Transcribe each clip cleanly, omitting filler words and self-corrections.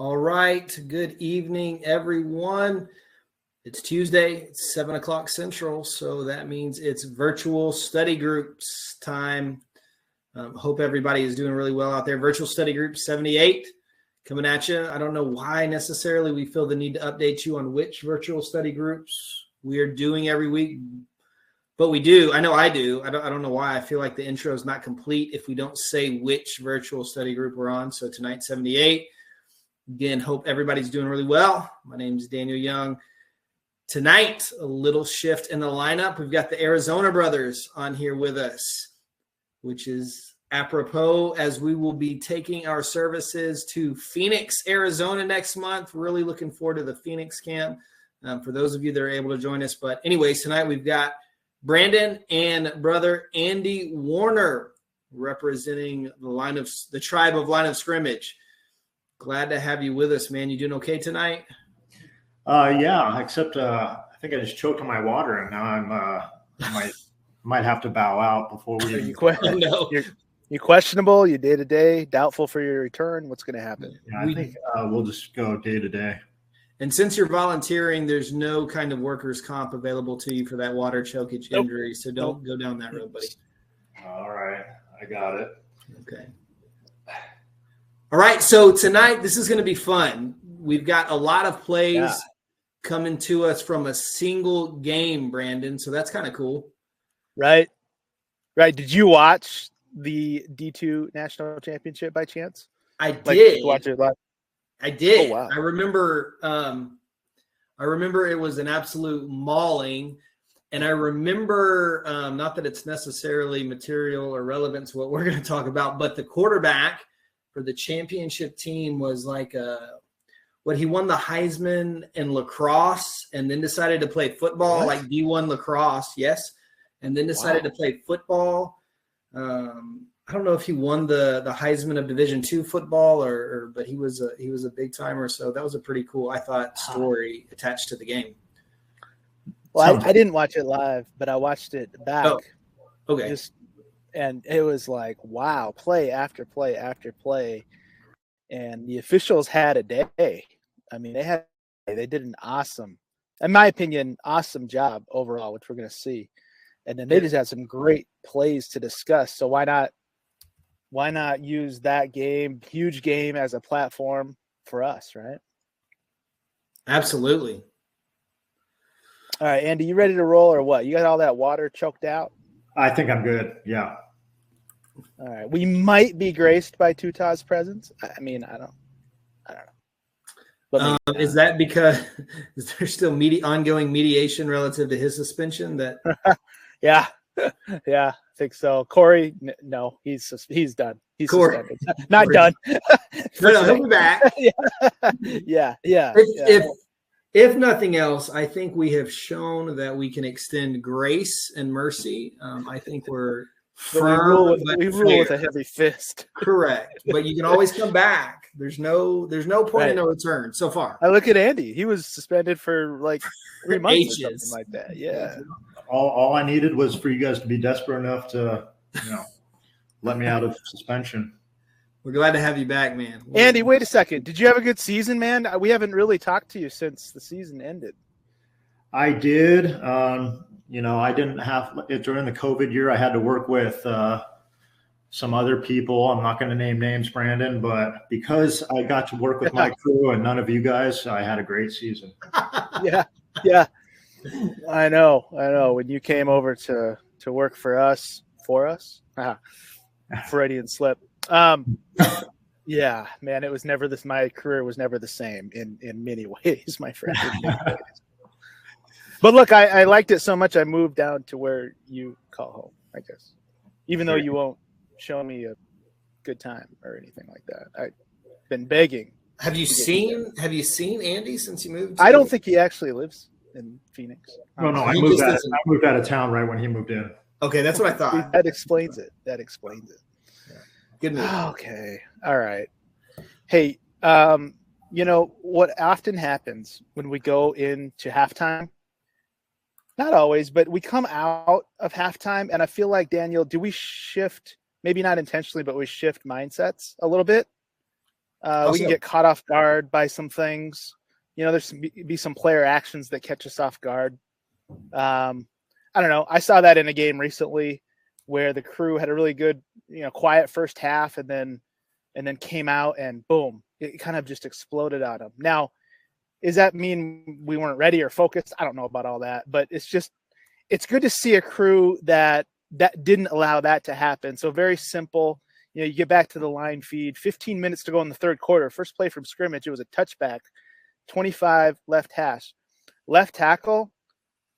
All right. Good evening, everyone. It's Tuesday. It's 7 o'clock Central, so that means it's virtual study groups time. Hope everybody is doing really well out there. Virtual study group 78 coming at you. I don't know why necessarily we feel the need to update you on which virtual study groups we are doing every week, but we do. I know I do. I don't know why. I feel like the intro is not complete if we don't say which virtual study group we're on. So tonight, 78. Again, hope everybody's doing really well. My name is Daniel Young. Tonight, a little shift in the lineup. We've got the Arizona brothers on here with us, which is apropos as we will be taking our services to Phoenix, Arizona next month. Really looking forward to the Phoenix camp for those of you that are able to join us. But anyways, tonight we've got Brandon and brother Andy Warner representing the tribe of Line of Scrimmage. Glad to have you with us, man. You doing okay tonight? Yeah, except I think I just choked on my water, and now I might have to bow out before we. You questionable? You day to day? Doubtful for your return? What's going to happen? Yeah, I think we'll just go day to day. And since you're volunteering, there's no kind of workers' comp available to you for that water chokage injury, so don't go down that road, buddy. All right, I got it. Okay. All right, so tonight this is going to be fun. We've got a lot of plays coming to us from a single game, Brandon, so that's kind of cool. Right. Did you watch the D2 National Championship by chance? I did. Watch it live? I did. Oh, wow. I remember it was an absolute mauling. And I remember, not that it's necessarily material or relevant to what we're going to talk about, but the quarterback for the championship team was like he won the Heisman in lacrosse and then decided to play football, like D1 lacrosse, yes, and then decided to play football. I don't know if he won the Heisman of Division II football but he was a big timer. So that was a pretty cool, I thought, story attached to the game. Well, I didn't watch it live, but I watched it back. Oh, okay. And it was like, wow, play after play after play. And the officials had a day. I mean, they did an awesome, in my opinion, awesome job overall, which we're going to see. And then they just had some great plays to discuss. So why not use that game, huge game, as a platform for us, right? Absolutely. All right, Andy, you ready to roll or what? You got all that water choked out? I think I'm good. Yeah. All right. We might be graced by Tutah's presence. I mean, I don't know. Is that because is there still ongoing mediation relative to his suspension? That yeah, I think so. Corey, no, he's done. He's suspended. Not done. No, he'll be back. Yeah. If nothing else, I think we have shown that we can extend grace and mercy. I think we're firm. We rule with a heavy fist. Correct, but you can always come back. There's no point in no return so far. I look at Andy. He was suspended for like 3 months or something like that. Yeah. All I needed was for you guys to be desperate enough to, let me out of suspension. We're glad to have you back, man. Andy, wait a second. Did you have a good season, man? We haven't really talked to you since the season ended. I did. I didn't have it during the COVID year. I had to work with some other people. I'm not going to name names, Brandon, but because I got to work with my crew and none of you guys, I had a great season. Yeah. I know. When you came over to work for us, Freudian slip. Yeah, man, it was never this. My career was never the same in many ways, my friend. But look, I liked it so much, I moved down to where you call home, I guess. Even though you won't show me a good time or anything like that. I've been begging. Have you seen Andy since you moved? I don't think he actually lives in Phoenix. No, I moved out of town right when he moved in. Okay, that's what I thought. That explains it. Yeah. Good move. Okay. All right. Hey, what often happens when we go into halftime, not always, but we come out of halftime, and I feel like, Daniel, do we shift, maybe not intentionally, but we shift mindsets a little bit? We can get caught off guard by some things. There's be some player actions that catch us off guard. I don't know. I saw that in a game recently where the Crew had a really good, quiet first half and then came out and boom, it kind of just exploded on them. Now, does that mean we weren't ready or focused? I don't know about all that, but it's good to see a Crew that didn't allow that to happen. So very simple. You get back to the line feed, 15 minutes to go in the third quarter. First play from scrimmage, it was a touchback, 25 left hash. Left tackle,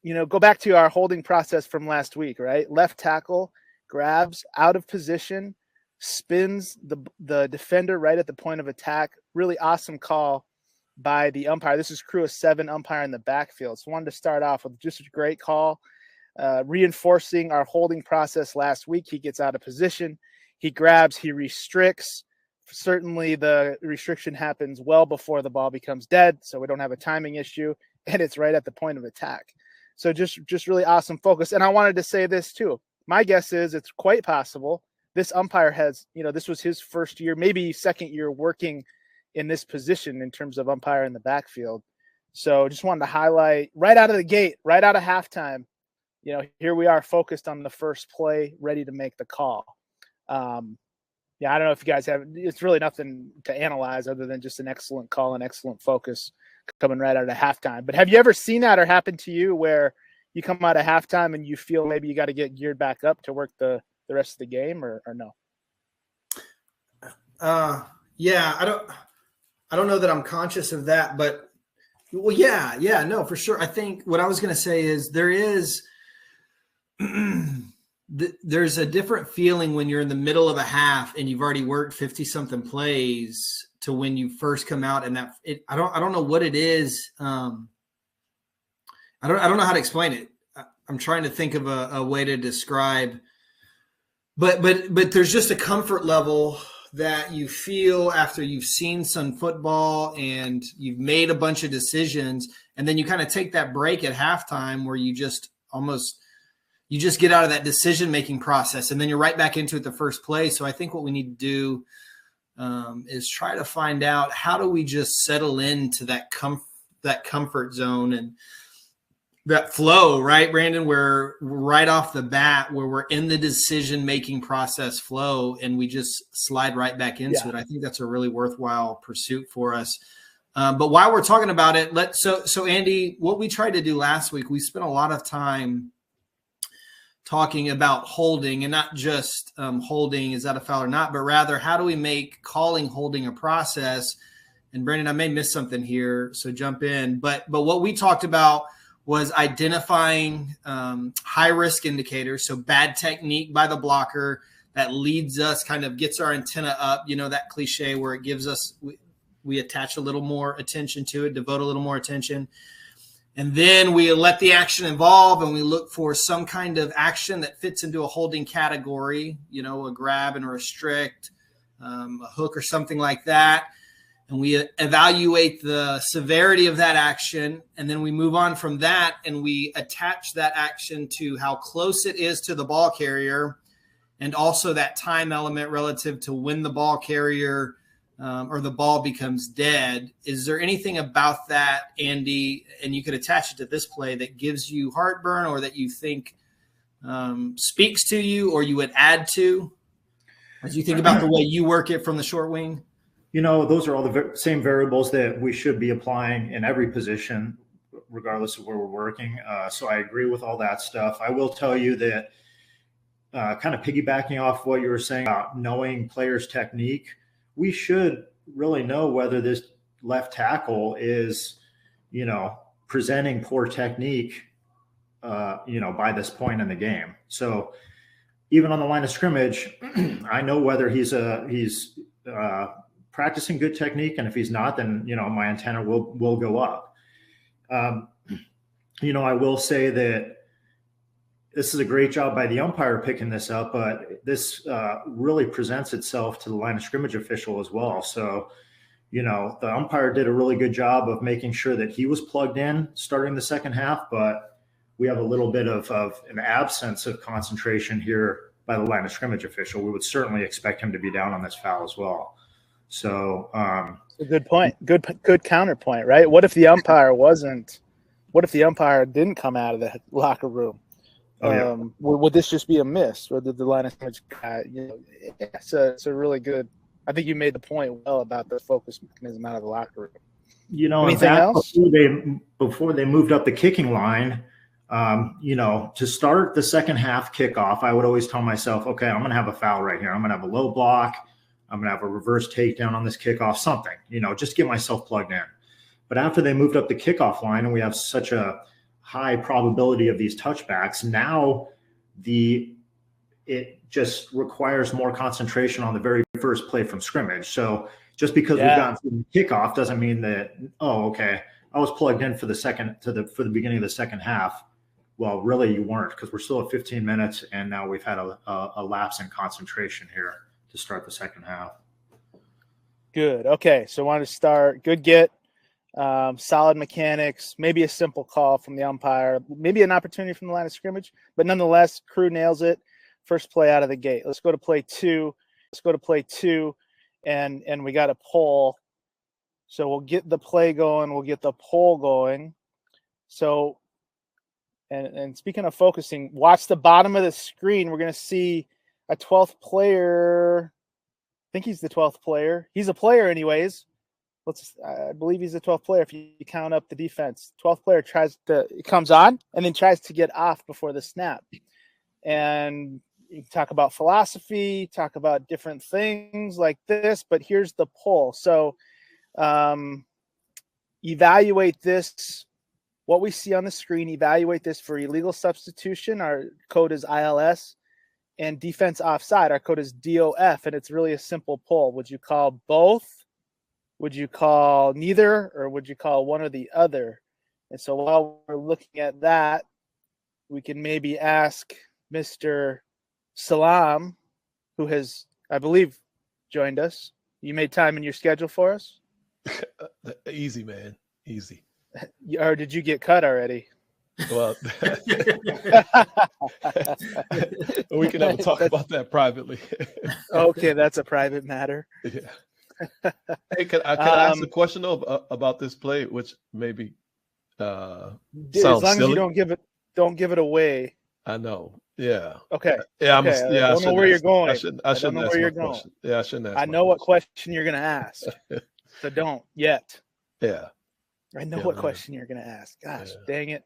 go back to our holding process from last week, right? Left tackle grabs out of position, spins the defender right at the point of attack. Really awesome call by the umpire. This is Crew of 7 umpire in the backfield. So I wanted to start off with just a great call, reinforcing our holding process last week. He gets out of position. He grabs, he restricts. Certainly the restriction happens well before the ball becomes dead, so we don't have a timing issue, and it's right at the point of attack. So just really awesome focus. And I wanted to say this too. My guess is it's quite possible this umpire has, this was his first year, maybe second year working in this position in terms of umpire in the backfield. So just wanted to highlight right out of the gate, right out of halftime, here we are focused on the first play, ready to make the call. I don't know if you guys have, it's really nothing to analyze other than just an excellent call and excellent focus coming right out of halftime. But have you ever seen that or happened to you where you come out of halftime and you feel maybe you got to get geared back up to work the rest of the game or no? Yeah, I don't know that I'm conscious of that, but well, yeah, no, for sure. I think what I was going to say is there's a different feeling when you're in the middle of a half and you've already worked 50 something plays to when you first come out. And I don't know what it is. I don't know how to explain it. I'm trying to think of a way to describe, but there's just a comfort level that you feel after you've seen some football and you've made a bunch of decisions. And then you kind of take that break at halftime where you just get out of that decision-making process, and then you're right back into it the first play. So I think what we need to do is try to find out how do we just settle into that comfort zone and that flow, right, Brandon, where right off the bat, where we're in the decision-making process flow and we just slide right back into it. I think that's a really worthwhile pursuit for us. But while we're talking about it, so Andy, what we tried to do last week, we spent a lot of time talking about holding, and not just holding, is that a foul or not, but rather how do we make calling holding a process? And Brandon, I may miss something here, so jump in. But what we talked about was identifying high risk indicators. So bad technique by the blocker that leads us, kind of gets our antenna up, that cliche where it gives us, we attach a little more attention to it, devote a little more attention. And then we let the action evolve and we look for some kind of action that fits into a holding category, a grab and a restrict, a hook or something like that. And we evaluate the severity of that action. And then we move on from that and we attach that action to how close it is to the ball carrier and also that time element relative to when the ball carrier or the ball becomes dead. Is there anything about that, Andy, and you could attach it to this play, that gives you heartburn or that you think speaks to you or you would add to as you think about the way you work it from the short wing? Those are all the same variables that we should be applying in every position, regardless of where we're working. So I agree with all that stuff. I will tell you that kind of piggybacking off what you were saying about knowing players' technique, we should really know whether this left tackle is, presenting poor technique, by this point in the game. So even on the line of scrimmage, I know whether he's practicing good technique, and if he's not, then my antenna will go up. I will say that this is a great job by the umpire picking this up, but this really presents itself to the line of scrimmage official as well. So, the umpire did a really good job of making sure that he was plugged in starting the second half, but we have a little bit of an absence of concentration here by the line of scrimmage official. We would certainly expect him to be down on this foul as well. So, A good point. Good counterpoint, right? What if the umpire wasn't? What if the umpire didn't come out of the locker room? Would this just be a miss? Or did the line of scrimmage guy? It's a really good. I think you made the point well about the focus mechanism out of the locker room. Anything else? Before they moved up the kicking line, to start the second half kickoff, I would always tell myself, okay, I'm going to have a foul right here. I'm going to have a low block. I'm going to have a reverse takedown on this kickoff, something, just get myself plugged in. But after they moved up the kickoff line and we have such a high probability of these touchbacks, now it just requires more concentration on the very first play from scrimmage. So just because we've gotten through the kickoff doesn't mean that, okay, I was plugged in for the beginning of the second half. Well, really you weren't, because we're still at 15 minutes and now we've had a lapse in concentration here to start the second half. Good. Okay. So I want to start good get, solid mechanics, maybe a simple call from the umpire, maybe an opportunity from the line of scrimmage, but nonetheless, crew nails it. First play out of the gate. Let's go to play two. And we got a poll. So we'll get the play going. We'll get the poll going. So, and speaking of focusing, watch the bottom of the screen. We're going to see a 12th player. I think he's the 12th player. He's a player anyways. I believe he's the 12th player if you count up the defense. 12th player comes on and then tries to get off before the snap. And you can talk about philosophy, talk about different things like this, but here's the poll. So evaluate this, what we see on the screen, evaluate this for illegal substitution. Our code is ILS, and defense offside. Our code is DOF, and it's really a simple poll. Would you call both? Would you call neither? Or would you call one or the other? And so while we're looking at that, we can maybe ask Mr. Salam, who has, I believe, joined us. You made time in your schedule for us? Easy, man. Easy. Or did you get cut already? Well, we can have a talk about that privately. Okay, that's a private matter. Yeah. Hey, can I ask a question about this play, which maybe sounds as long silly? as you don't give it away. I know. Yeah. Okay. Yeah. Okay. I don't know where you're going. I shouldn't know where you're going. Yeah, I shouldn't ask. I know what question you're going to ask, so don't yet. Yeah. I know what question you're going to ask. Gosh, dang it.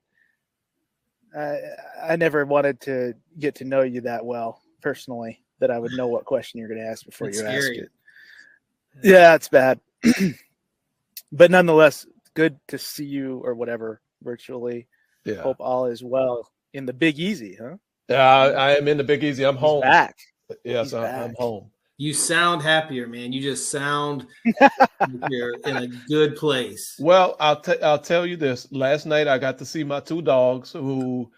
I never wanted to get to know you that well personally that I would know what question you're going to ask before you ask it. Yeah, it's bad. But nonetheless, good to see you or whatever virtually. Yeah. Hope all is well in the Big Easy, huh? Yeah, I am in the Big Easy. I'm home. Back. Yes, I'm home. You sound happier, man. You just sound like you're in a good place. Well, I'll tell you this. Last night I got to see my two dogs. Who,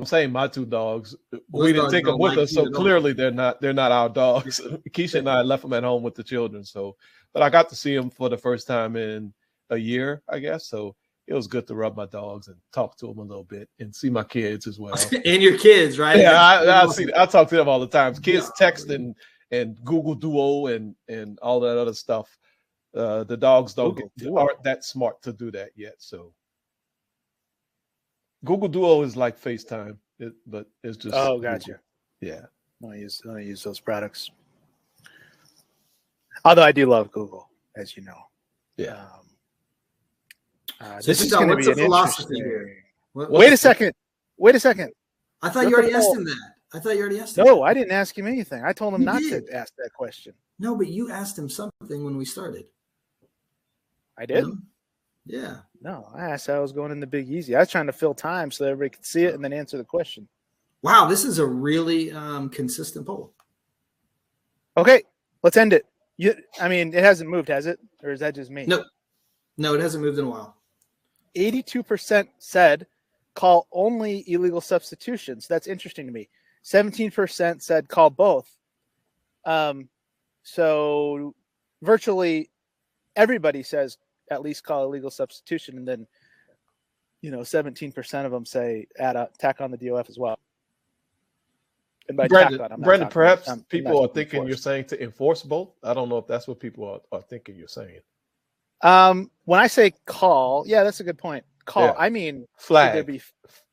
saying my two dogs, we didn't take them with us, so clearly they're not our dogs. Keisha and I left them at home with the children. So, but I got to see them for the first time in a year, I guess. So it was good to rub my dogs and talk to them a little bit and see my kids as well. And your kids, right? Yeah, I talk to them all the time. Kids text and Google Duo and all that other stuff. The dogs aren't that smart to do that yet. So Google Duo is like FaceTime, but it's just gotcha. Yeah, I use those products. Although I do love Google, as you know. Yeah. This is going to be an philosophy interesting. Wait a second. I thought you already asked him that. No, I didn't ask him anything. I told him not to ask that question. No, but you asked him something when we started. I did? Yeah. No, I asked how I was going in the Big Easy. I was trying to fill time so that everybody could see it and then answer the question. Wow, this is a really consistent poll. Okay, let's end it. It hasn't moved, has it? Or is that just me? No, it hasn't moved in a while. 82% said call only illegal substitutions. That's interesting to me. 17% said call both. So virtually everybody says at least call illegal substitution, and then 17% of them say tack on the DOF as well. And by Brandon, tackle, I'm not Brandon, talking- perhaps I'm not people are talking thinking you're force. saying to enforce both. I don't know if that's what people are thinking you're saying. When I say call, yeah, that's a good point. Call. Yeah. I mean, should there Flag. be?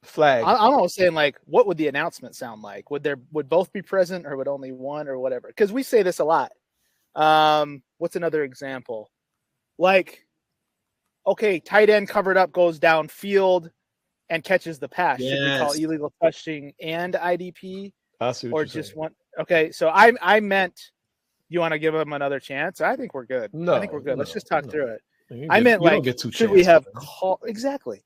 Flag. I'm almost saying, like, what would the announcement sound like? Would both be present, or would only one, or whatever? Because we say this a lot. What's another example? Like, okay, tight end covered up, goes downfield and catches the pass. Should we call Yes. illegal touching and IDP, I see what or you're just saying. one? Okay, so I meant, you want to give them another chance? I think we're good. I think we're good. Let's just talk through it. I meant, you don't like, get two should we chances, have man. call? Exactly.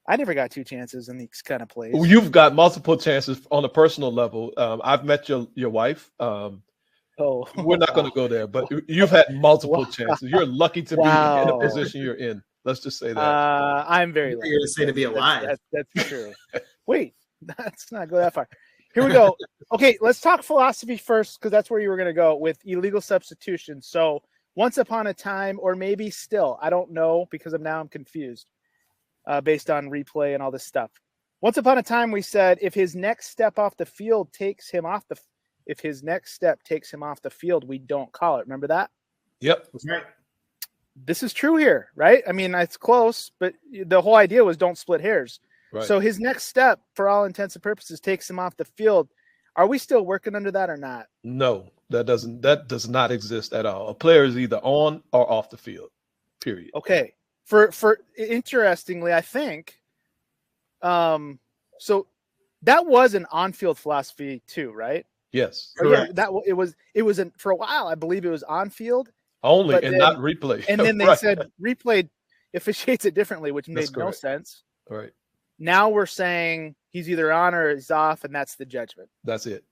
I never got two chances in these kind of plays. You've got multiple chances on a personal level. I've met your wife. Oh, We're not going to go there, but you've had multiple Wow. chances. You're lucky to be in Wow. the position you're in. Let's just say that. I'm very You're lucky. going to say to be alive. That's true. Wait, let's not go that far. Here we go. Okay, let's talk philosophy first, because that's where you were going to go with illegal substitution. So once upon a time, or maybe still, I don't know, because I'm confused based on replay and all this stuff. Once upon a time, we said if his next step off the field takes him off the field, we don't call it. Remember that? Yep. Right. This is true here, right? I mean, it's close, but the whole idea was don't split hairs. Right. So his next step, for all intents and purposes, takes him off the field. Are we still working under that or not? No, that does not exist at all. A player is either on or off the field. Period. Okay. For interestingly, I think, so that was an on-field philosophy too, right? Yes. Or, yeah, Correct. it was for a while. I believe it was on-field. Only But and then- not replay. And then they Right. said replay officiates it differently, which That's made no correct. sense. Right. Now we're saying he's either on or he's off, and that's the judgment. That's it.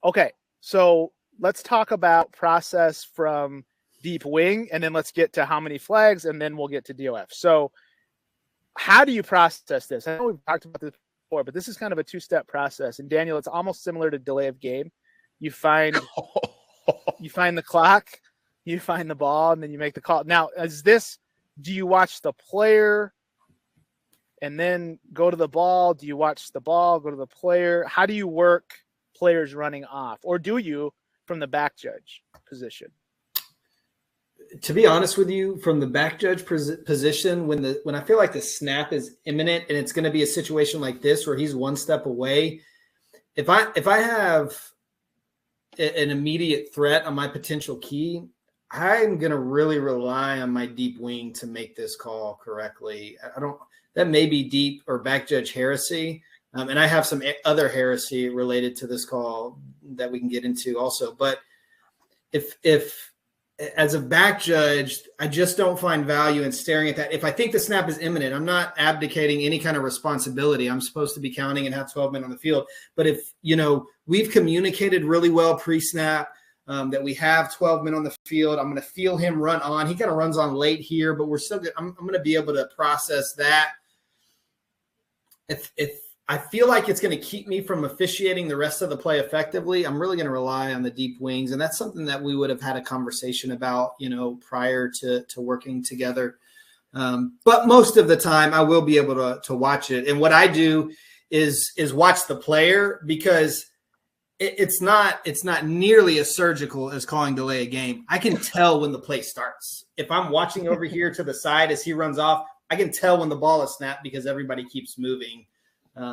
Okay, so let's talk about process from deep wing, and then let's get to how many flags, and then we'll get to DOF. So how do you process this? I know we've talked about this before, but this is kind of a two-step process. And Daniel, it's almost similar to delay of game. You find the clock, you find the ball, and then you make the call. Now, do you watch the player and then go to the ball? Do you watch the ball, go to the player? How do you work players running off? Or do you from the back judge position? To be honest with you, from the back judge position, when I feel like the snap is imminent and it's going to be a situation like this where he's one step away, if I have an immediate threat on my potential key, I'm going to really rely on my deep wing to make this call correctly. That may be deep or back judge heresy. And I have some other heresy related to this call that we can get into also. But if as a back judge, I just don't find value in staring at that. If I think the snap is imminent, I'm not abdicating any kind of responsibility. I'm supposed to be counting and have 12 men on the field. But if, we've communicated really well pre-snap that we have 12 men on the field, I'm going to feel him run on. He kind of runs on late here, but we're still good. I'm going to be able to process that. If I feel like it's going to keep me from officiating the rest of the play effectively, I'm really going to rely on the deep wings. And that's something that we would have had a conversation about, prior to working together. But most of the time I will be able to watch it. And what I do is watch the player, because it's not nearly as surgical as calling delay a game. I can tell when the play starts. If I'm watching over here to the side as he runs off, I can tell when the ball is snapped because everybody keeps moving.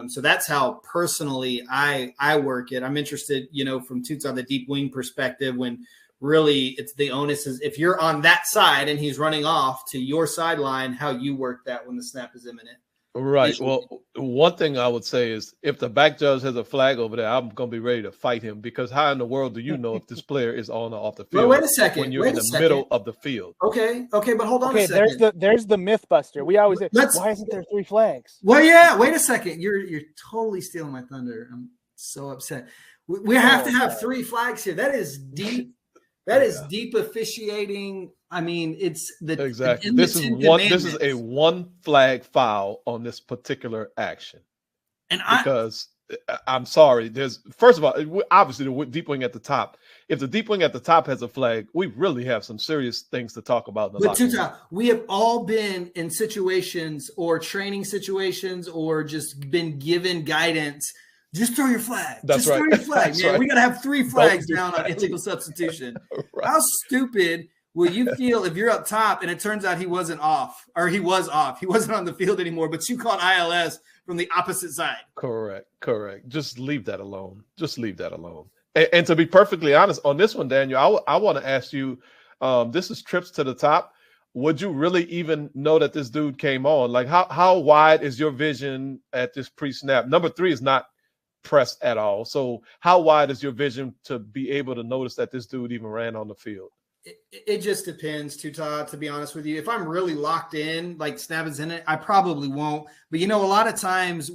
So that's how personally I work it. I'm interested, from Toots on the deep wing perspective, when really it's the onus is if you're on that side and he's running off to your sideline, how you work that when the snap is imminent. Right. Well, one thing I would say is if the back judge has a flag over there, I'm going to be ready to fight him, because how in the world do you know if this player is on or off the field? Well, wait a second. When you're in the middle of the field. Okay, but hold on a Okay, second. there's the myth buster. We always say, why isn't there 3 flags? Well, yeah, wait a second. You're totally stealing my thunder. I'm so upset. We have to have 3 flags here. That is deep. That is deep officiating. I mean, it's the Exactly. the This is a commandments. 1 flag foul on this particular action. And Because I'm sorry. There's first of all, obviously the deep wing at the top. If the deep wing at the top has a flag, we really have some serious things to talk about. In the But locker room. Tuta, we have all been in situations or training situations or just been given guidance just throw your flag. That's just right. throw your flag, That's man. right. We got to have 3 flags do down on flags. illegal substitution. Right. How stupid will you feel if you're up top and it turns out he wasn't off, or he was off? He wasn't on the field anymore, but you caught ILS from the opposite side. Correct. Just leave that alone. And to be perfectly honest on this one, Daniel, I want to ask you, this is trips to the top. Would you really even know that this dude came on? Like, how wide is your vision at this pre-snap? Number 3 is not pressed at all. So how wide is your vision to be able to notice that this dude even ran on the field? It just depends, Tuta, to be honest with you. If I'm really locked in, like snap is in it, I probably won't. But, a lot of times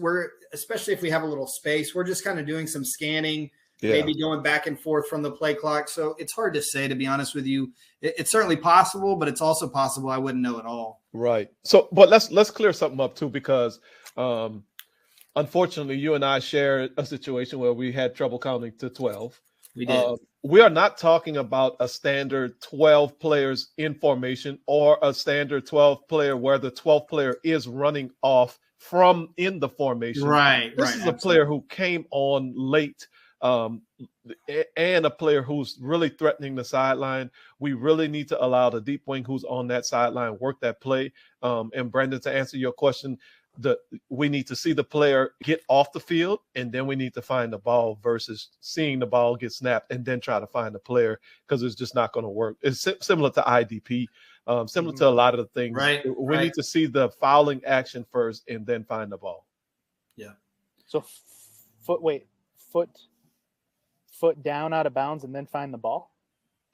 especially if we have a little space, we're just kind of doing some scanning, maybe going back and forth from the play clock. So it's hard to say, to be honest with you. It's certainly possible, but it's also possible I wouldn't know at all. Right. So, but let's clear something up too, because unfortunately, you and I share a situation where we had trouble counting to 12. We did. We are not talking about a standard 12 players in formation or a standard 12 player where the 12th player is running off from in the formation. Right. This is a player who came on late, and a player who's really threatening the sideline. We really need to allow the deep wing who's on that sideline work that play. And Brandon, to answer your question, we need to see the player get off the field, and then we need to find the ball versus seeing the ball get snapped and then try to find the player, because it's just not going to work. It's similar to IDP, similar to a lot of the things. Right. We need to see the fouling action first and then find the ball. Yeah. So foot down out of bounds and then find the ball?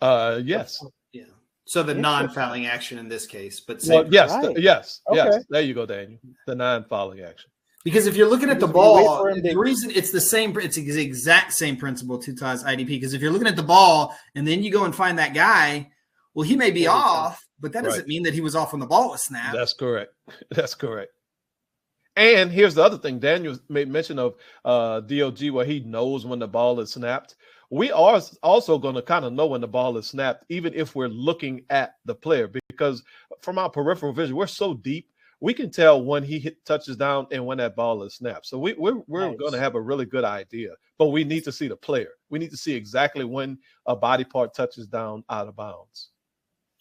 Yes. Yeah. So the non-fouling action in this case, but Yes. Right. Yes. Okay. There you go, Daniel. The non-fouling action. because if you're looking at the Wait ball, for him to- the reason it's the exact same principle to Taz IDP. Because if you're looking at the ball and then you go and find that guy, well, he may be off, but that doesn't mean that he was off when the ball was snapped. That's correct. That's correct. And here's the other thing. Daniel made mention of DOG, where he knows when the ball is snapped. We are also going to kind of know when the ball is snapped, even if we're looking at the player, because from our peripheral vision, we're so deep, we can tell when he touches down and when that ball is snapped. So we're Nice. going to have a really good idea, but we need to see the player. We need to see exactly when a body part touches down out of bounds.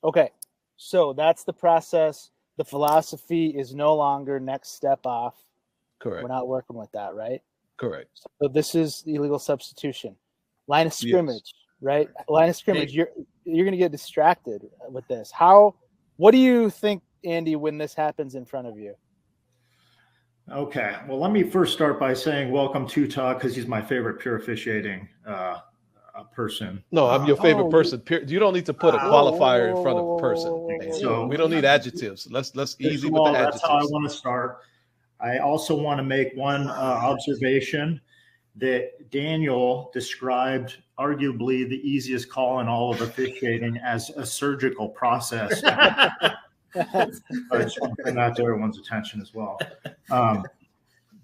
Okay, so that's the process. The philosophy is no longer next step off. Correct. We're not working with that, right? Correct. So this is the illegal substitution. Line of scrimmage, right? Line of scrimmage. You're going to get distracted with this. What do you think, Andy, when this happens in front of you? Okay. Well, let me first start by saying welcome to Todd, because he's my favorite pure officiating person. No, I'm your favorite person. You don't need to put a qualifier in front of person. So- We don't need adjectives. Let's easy with Well, the that's how I adjectives. want to start. I also want to make one observation that Daniel described arguably the easiest call in all of officiating as a surgical process. I just want to bring that to everyone's attention as well.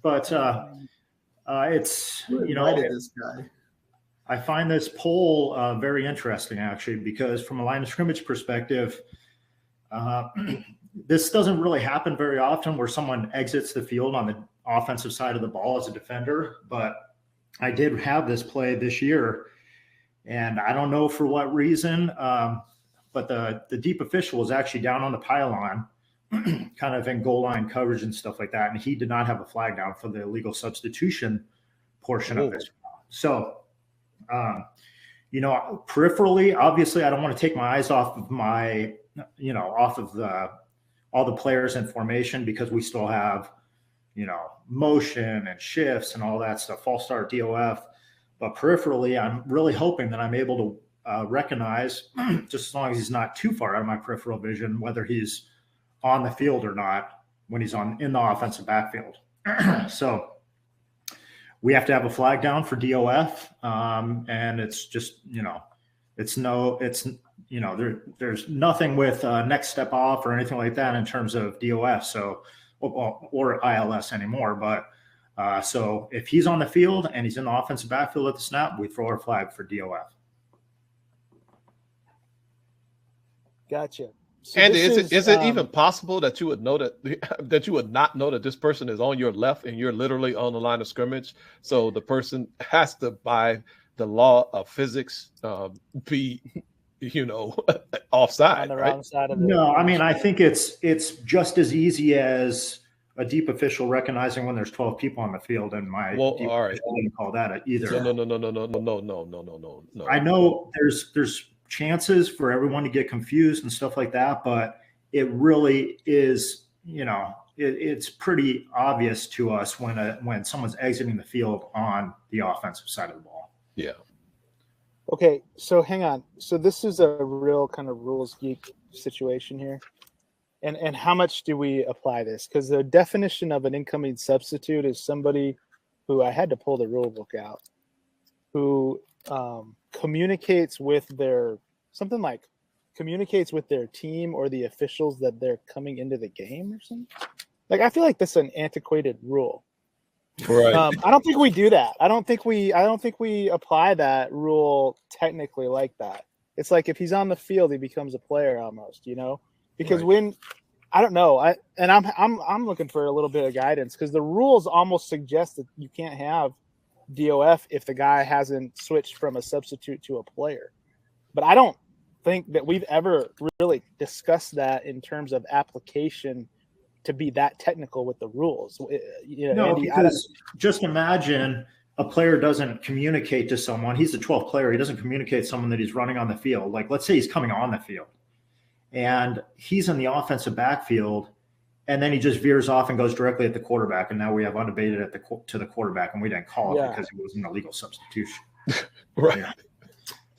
But it's, This guy. I find this poll very interesting, actually, because from a line of scrimmage perspective, this doesn't really happen very often where someone exits the field on the offensive side of the ball as a defender. But I did have this play this year, and I don't know for what reason, but the deep official was actually down on the pylon, kind of in goal line coverage and stuff like that. And he did not have a flag down for the illegal substitution portion of this. So, peripherally, obviously, I don't want to take my eyes off of all the players in formation, because we still have, motion and shifts and all that stuff, false start, DOF. But peripherally, I'm really hoping that I'm able to recognize, just as long as he's not too far out of my peripheral vision, whether he's on the field or not when he's in the offensive backfield. So we have to have a flag down for DOF, and it's just, there's nothing with next step off or anything like that in terms of DOF. So, or ILS anymore. But so if he's on the field and he's in the offensive backfield at the snap, we throw our flag for DOF. Gotcha. So And this is it even possible that you would know that you would not know that this person is on your left and you're literally on the line of scrimmage? So the person has to, by the law of physics, be, offside, on the right? wrong side of the No, I mean, I think it's just as easy as a deep official recognizing when there's 12 people on the field, and my Well, deep all right. official didn't call that either. No. I know there's chances for everyone to get confused and stuff like that, but it really is, it's pretty obvious to us when someone's exiting the field on the offensive side of the ball. Yeah. Okay, so hang on. So this is a real kind of rules geek situation here. And how much do we apply this? Because the definition of an incoming substitute is somebody who, I had to pull the rule book out, who communicates with their team or the officials that they're coming into the game or something. Like, I feel like this is an antiquated rule. Right. I don't think we do that. I don't think we apply that rule technically like that. It's like if he's on the field, he becomes a player almost, because Right. when I don't know, I'm looking for a little bit of guidance because the rules almost suggest that you can't have DOF if the guy hasn't switched from a substitute to a player. But I don't think that we've ever really discussed that in terms of application to be that technical with the rules. No, Andy, because just imagine a player doesn't communicate to someone. He's the 12th player. He doesn't communicate to someone that he's running on the field. Like, let's say he's coming on the field and he's in the offensive backfield, and then he just veers off and goes directly at the quarterback. And now we have unabated to the quarterback, and we didn't call it because it was an illegal substitution. Right.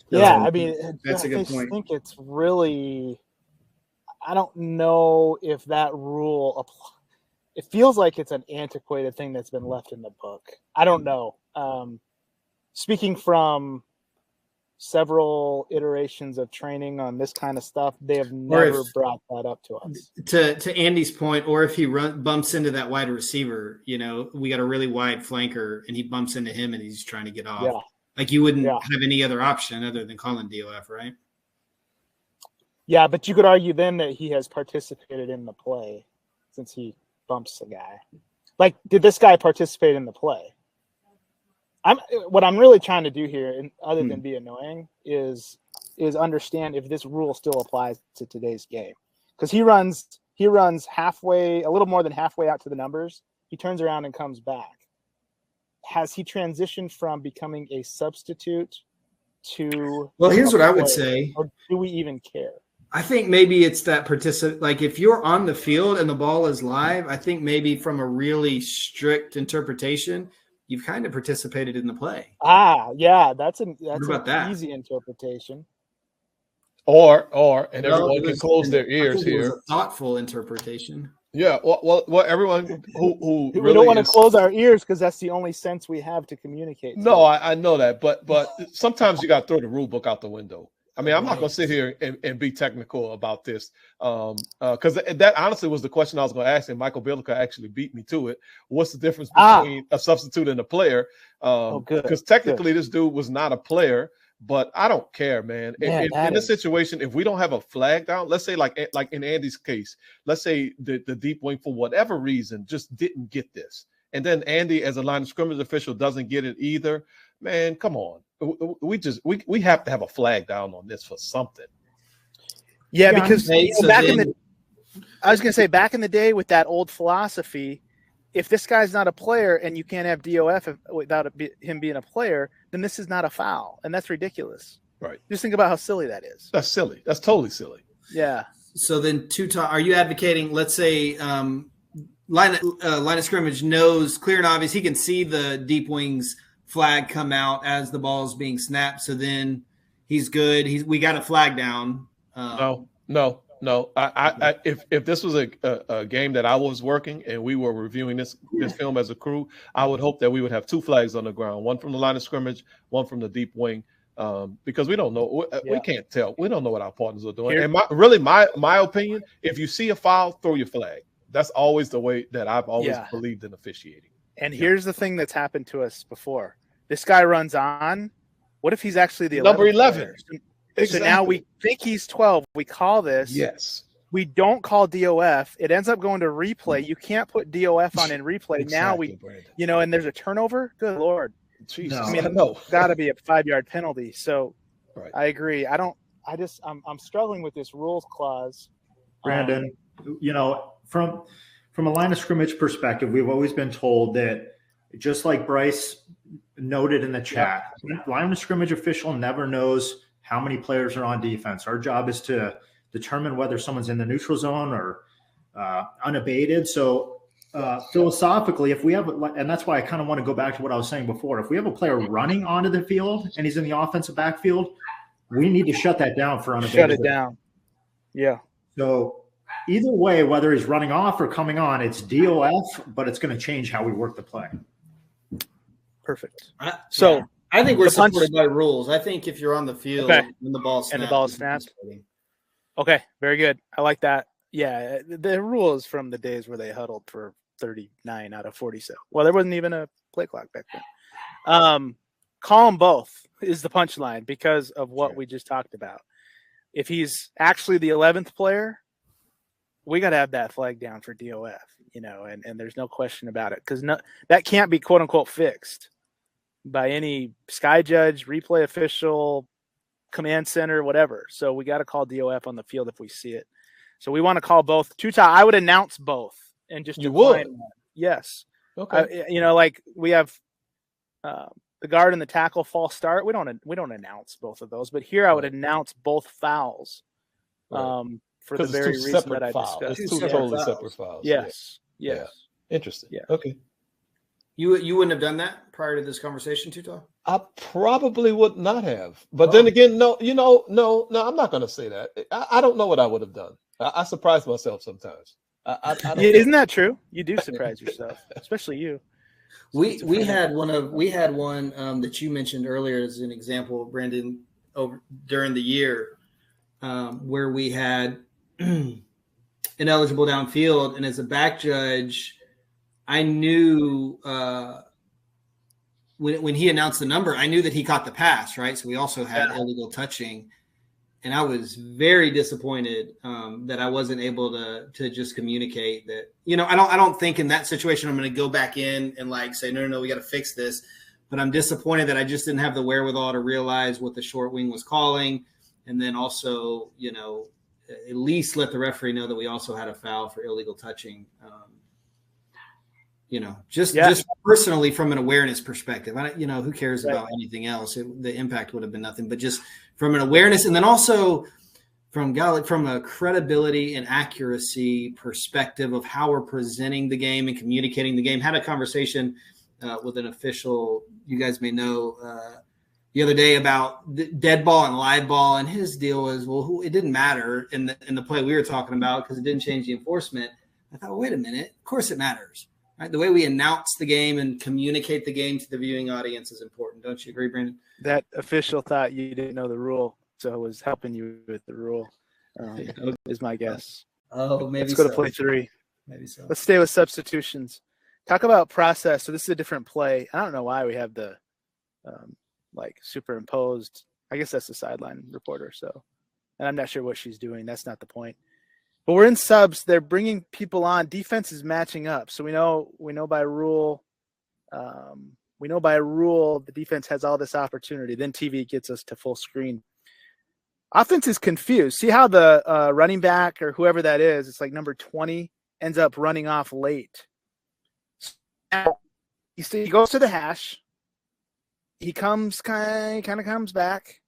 Yeah, I mean, that's a good I point. think it's really, I don't know if that rule, it feels like it's an antiquated thing that's been left in the book. I don't know. Speaking from several iterations of training on this kind of stuff, they have never brought that up to us. To Andy's point, or if he bumps into that wide receiver, we got a really wide flanker and he bumps into him and he's trying to get off. Yeah. Like you wouldn't have any other option other than calling DOF, right? Yeah, but you could argue then that he has participated in the play since he bumps the guy. Like, did this guy participate in the play? What I'm really trying to do here, and other than be annoying, is understand if this rule still applies to today's game. Because he runs halfway, a little more than halfway out to the numbers. He turns around and comes back. Has he transitioned from becoming a substitute to? Well, here's what I would say. Or do we even care? I think maybe it's that like if you're on the field and the ball is live, I think maybe from a really strict interpretation, you've kind of participated in the play. Yeah, that's an easy interpretation. Or everyone can close their ears here. It was a thoughtful interpretation. Yeah, well, everyone who we really don't want to close our ears because that's the only sense we have to communicate. No, I know that, but sometimes you got to throw the rule book out the window. I mean, I'm not going to sit here and be technical about this because that honestly was the question I was going to ask, and Michael Billica actually beat me to it. What's the difference between a substitute and a player? Because technically this dude was not a player, but I don't care, man. In this situation, if we don't have a flag down, let's say like in Andy's case, let's say the deep wing for whatever reason just didn't get this. And then Andy, as a line of scrimmage official, doesn't get it either. Man, come on. We have to have a flag down on this for something. Yeah, because I was going to say back in the day with that old philosophy, if this guy's not a player and you can't have DOF without him being a player, then this is not a foul, and that's ridiculous. Right. Just think about how silly that is. That's silly. That's totally silly. Yeah. So then, are you advocating? Let's say line of scrimmage knows clear and obvious. He can see the deep wings flag come out as the ball is being snapped. So then he's good. We got a flag down. No. If this was a game that I was working and we were reviewing this film as a crew, I would hope that we would have two flags on the ground, one from the line of scrimmage, one from the deep wing, because we don't know. We can't tell. We don't know what our partners are doing. And my opinion, if you see a foul, throw your flag. That's always the way that I've always believed in officiating. And here's the thing that's happened to us before. This guy runs on. What if he's actually the number 11? Exactly. So now we think he's 12. We call this. Yes. we don't call DOF. It ends up going to replay. You can't put DOF on in replay. Exactly, Now Brandon. and there's a turnover. Good Lord. Jesus, No. I mean, I know. got to be a 5-yard penalty. So Right. I agree. I'm struggling with this rules clause. Brandon, from a line of scrimmage perspective, we've always been told that, just like Bryce noted in the chat, line of scrimmage official never knows how many players are on defense. Our job is to determine whether someone's in the neutral zone or unabated. So philosophically, if we have, and that's why I kind of want to go back to what I was saying before, if we have a player running onto the field and he's in the offensive backfield, we need to shut that down for unabated. Shut it down. Yeah. So either way, whether he's running off or coming on, it's DOF, but it's going to change how we work the play. Perfect. I think we're the punch- supported by rules. I think if you're on the field when the ball snaps, And the ball snaps. Okay, very good. I like that. Yeah, the rule is from the days where they huddled for 39 out of 47. Well, there wasn't even a play clock back then. Call them both is the punchline because of what we just talked about. If he's actually the 11th player, we got to have that flag down for DOF, and there's no question about it because that can't be quote unquote fixed by any sky judge, replay official, command center, whatever. So we got to call DOF on the field if we see it. So we want to call both. I would announce both and just you would. One. Yes. Okay. Like we have the guard and the tackle false start. We don't announce both of those, but here I would announce both fouls. For the very reason that I discussed. It's two totally separate fouls. Yes. Yeah. Interesting. Yeah. Okay. You wouldn't have done that prior to this conversation, Tuta? I probably would not have. But then again, no, I'm not going to say that. I don't know what I would have done. I surprise myself sometimes. I don't know. Isn't that true? You do surprise yourself, especially you. We had one that you mentioned earlier as an example, Brandon, during the year where we had ineligible downfield, and as a back judge, I knew when he announced the number, I knew that he caught the pass, right? So we also had illegal touching, and I was very disappointed that I wasn't able to just communicate that. I don't think in that situation I'm going to go back in and say no, we got to fix this. But I'm disappointed that I just didn't have the wherewithal to realize what the short wing was calling, and then also at least let the referee know that we also had a foul for illegal touching. Just personally from an awareness perspective, who cares about anything else? The impact would have been nothing, but just from an awareness, and then also from a credibility and accuracy perspective of how we're presenting the game and communicating the game. Had a conversation with an official you guys may know the other day about dead ball and live ball, and his deal was, it didn't matter in the play we were talking about because it didn't change the enforcement. I thought, wait a minute, of course it matters. Right? The way we announce the game and communicate the game to the viewing audience is important. Don't you agree, Brandon? That official thought you didn't know the rule, so it was helping you with the rule, is my guess. Oh, maybe Let's go to play 3. Maybe so. Let's stay with substitutions. Talk about process. So this is a different play. I don't know why we have the superimposed. I guess that's the sideline reporter. So, and I'm not sure what she's doing. That's not the point. But we're in subs. They're bringing people on. Defense is matching up. So we know by rule. The defense has all this opportunity. Then TV gets us to full screen. Offense is confused. See how the running back or whoever that is, it's like number 20, ends up running off late. Now, he goes to the hash. He kind of comes back,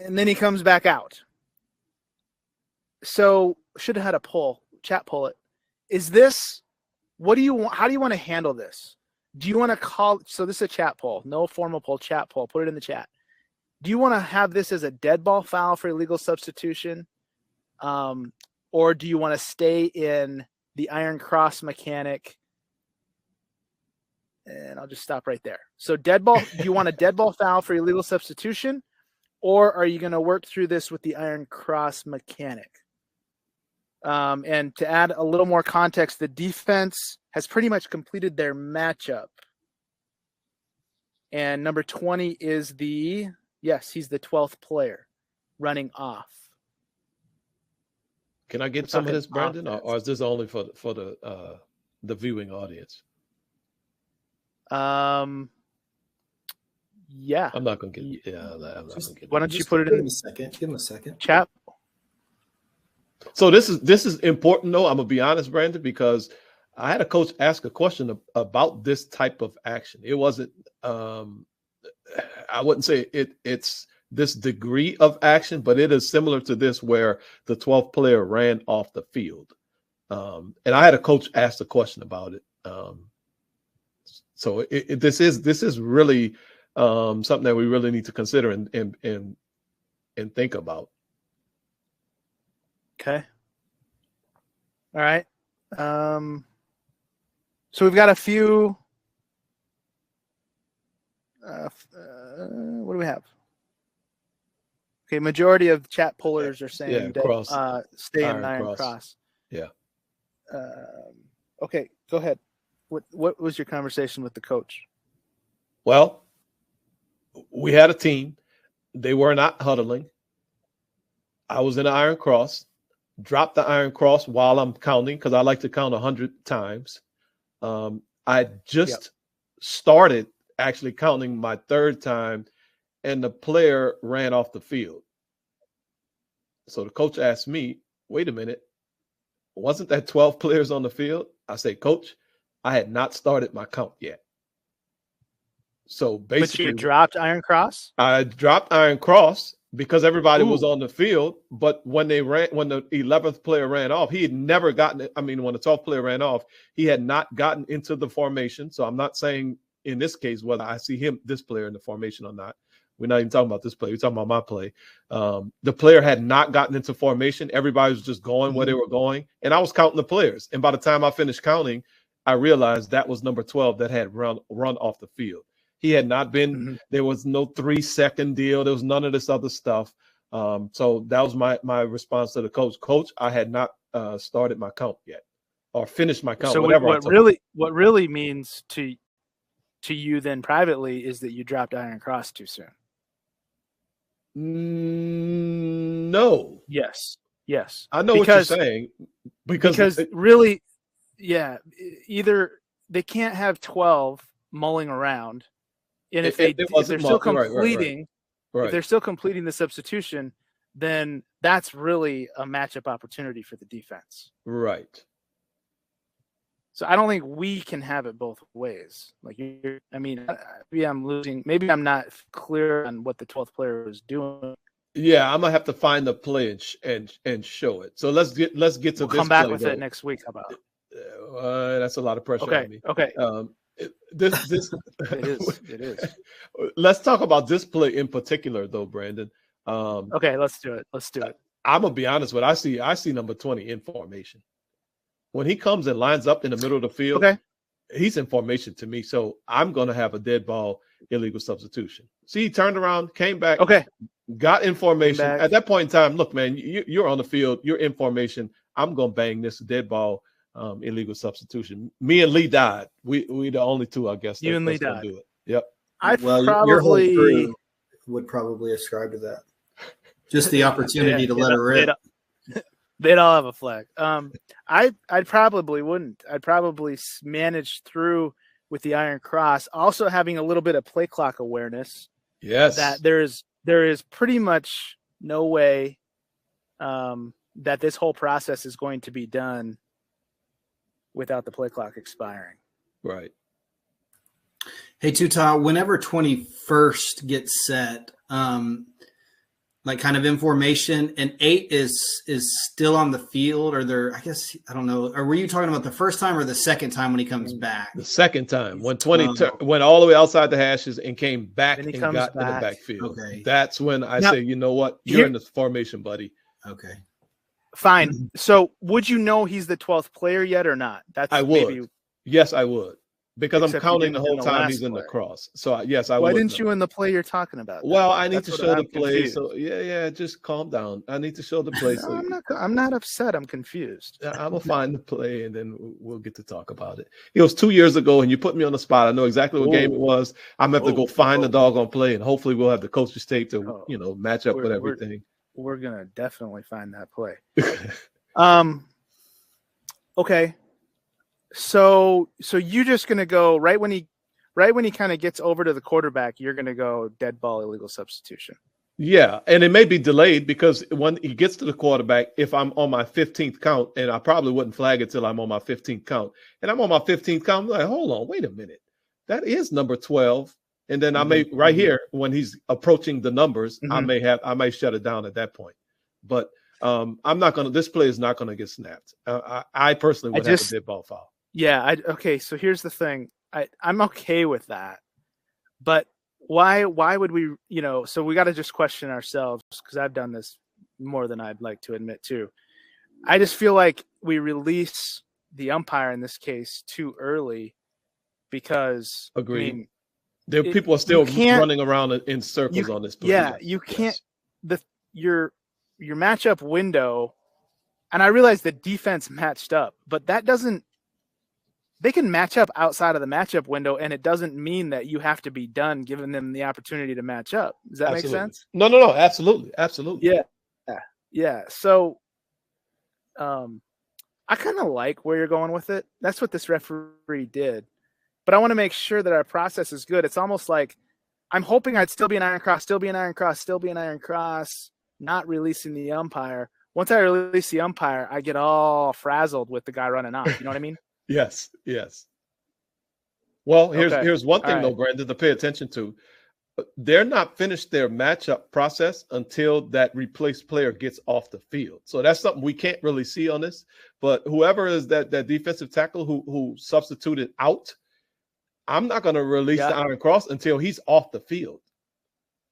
and then he comes back out. So should have had a poll, chat poll it. Is this, what do you want? How do you want to handle this? Do you want to call? So this is a chat poll, no formal poll, chat poll. Put it in the chat. Do you want to have this as a dead ball foul for illegal substitution? Or do you want to stay in the iron cross mechanic? And I'll just stop right there. So dead ball, do you want a dead ball foul for illegal substitution? Or are you going to work through this with the iron cross mechanic? And to add a little more context, the defense has pretty much completed their matchup. And number 20 is he's the 12th player running off. Can I get some of this, Brandon, or is this only for the viewing audience? Yeah. I'm not gonna get. Yeah, I'm not gonna get. Why don't you put it in? Give him a second. Give him a second. Chat. So this is important, though. I'm gonna be honest, Brandon, because I had a coach ask a question about this type of action. It wasn't. I wouldn't say it's this degree of action, but it is similar to this where the 12th player ran off the field. And I had a coach ask a question about it. So this is really something that we really need to consider and think about. Okay. All right. So we've got a few. What do we have? Okay, majority of chat pullers are saying stay in Iron Cross. Yeah. Okay, go ahead. What was your conversation with the coach? Well, we had a team. They were not huddling. I was in the Iron Cross. Dropped the Iron Cross while I'm counting because I like to count 100 times. I just started actually counting my third time, and the player ran off the field. So the coach asked me, wait a minute, wasn't that 12 players on the field? I say, Coach, I had not started my count yet. So basically, but you dropped Iron Cross? I dropped Iron Cross because everybody was on the field. But when the 11th player ran off, he had never gotten it. I mean, when the 12th player ran off, he had not gotten into the formation. So I'm not saying in this case whether I see this player in the formation or not. We're not even talking about this play. We're talking about my play. The player had not gotten into formation. Everybody was just going where they were going. And I was counting the players. And by the time I finished counting, I realized that was number 12 that had run off the field. He had not been, there was no 3-second deal. There was none of this other stuff. So that was my response to the coach. Coach, I had not started my count yet or finished my count. So whatever what really means to you then privately is that you dropped Iron Cross too soon. No. Yes. I know what you're saying. Because really, yeah, either they can't have 12 mulling around. And if they're still completing, if they're still completing the substitution, then that's really a matchup opportunity for the defense. Right. So I don't think we can have it both ways. Maybe I'm losing. Maybe I'm not clear on what the 12th player was doing. Yeah, I'm gonna have to find the play and show it. So let's get to this. Come back with it next week. How about? That's a lot of pressure on me. Okay. This it is. Let's talk about this play in particular, though, Brandon. Okay, let's do it. I'm gonna be honest with you. I see number 20 in formation. When he comes and lines up in the middle of the field, he's in formation to me. So I'm gonna have a dead ball illegal substitution. See, he turned around, came back, got in formation. At that point in time, look, man, you're on the field, you're in formation. I'm gonna bang this dead ball. Illegal substitution. Me and Lee died. We the only two, I guess. You and Lee died. Do it. Yep. Your whole crew would probably ascribe to that. Just the opportunity to let her rip. They'd all have a flag. I probably wouldn't. I'd probably manage through with the Iron Cross, also having a little bit of play clock awareness. Yes. That there is pretty much no way that this whole process is going to be done without the play clock expiring. Right. Hey, Tuta, whenever 21st gets set, like kind of in formation, and 8 is still on the field, or there, I guess, I don't know. Or were you talking about the first time or the second time when he comes back? The second time, when 20 went all the way outside the hashes and came back and got in the backfield. Okay. That's when I say, you know what? You're in the formation, buddy. Okay. Fine. So would you know he's the 12th player yet or not? I would. Yes, I would. Because I'm counting the whole time he's in the cross. So yes, I would. Why didn't you in the play you're talking about? Well, I need to show the play. So yeah, just calm down. I need to show the play. So I'm not upset. I'm confused. I'm gonna find the play and then we'll get to talk about it. It was 2 years ago, and you put me on the spot. I know exactly what game it was. I'm gonna have to go find the doggone play, and hopefully we'll have the coach's tape to match up with everything. We're gonna definitely find that play. Okay. So you're just gonna go right when he kind of gets over to the quarterback, you're gonna go dead ball illegal substitution. Yeah, and it may be delayed because when he gets to the quarterback, if I'm on my 15th count, and I probably wouldn't flag it till I'm on my 15th count, and I'm on my 15th count, I'm like, hold on, wait a minute, that is number 12, and then I may right here when he's approaching the numbers, I may shut it down at that point, but I'm not gonna. This play is not gonna get snapped. I personally would have a dead ball foul. Yeah. Okay. So here's the thing. I'm okay with that, but why would we, so we got to just question ourselves, because I've done this more than I'd like to admit to. I just feel like we release the umpire in this case too early, because agreed. People are still running around in circles on this play. Yeah, you can't. Your matchup window, and I realize the defense matched up, but that doesn't. They can match up outside of the matchup window, and it doesn't mean that you have to be done giving them the opportunity to match up. Does that make sense? No, absolutely. Yeah. So, I kind of like where you're going with it. That's what this referee did, but I want to make sure that our process is good. It's almost like I'm hoping I'd still be an iron cross, not releasing the umpire. Once I release the umpire, I get all frazzled with the guy running off. You know what I mean? Yes. Well, here's one thing though, Brandon, to pay attention to. They're not finished their matchup process until that replaced player gets off the field. So that's something we can't really see on this. But whoever is that defensive tackle who substituted out, I'm not going to release the iron cross until he's off the field.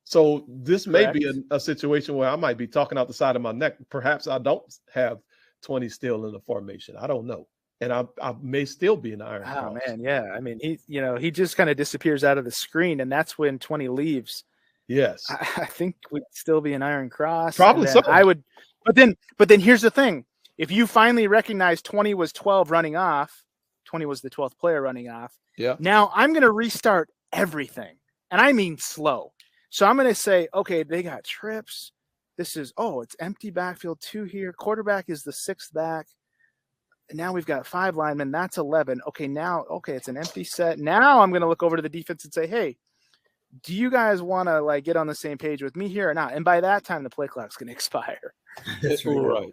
So this may be a situation where I might be talking out the side of my neck. Perhaps I don't have 20 still in the formation. I don't know. And I may still be an iron cross. Oh man, yeah. I mean, he just kind of disappears out of the screen, and that's when 20 leaves. Yes, I think we'd still be an iron cross. Probably so. I would, but then here's the thing: if you finally recognize 20 was 12 running off, 20 was the 12th player running off. Yeah. Now I'm going to restart everything, and I mean slow. So I'm going to say, okay, they got trips. This is it's empty backfield 2 here. Quarterback is the 6th back. And now we've got 5 linemen. That's 11. Okay, it's an empty set. Now I'm going to look over to the defense and say, hey, do you guys want to get on the same page with me here or not? And by that time, the play clock's going to expire. That's right.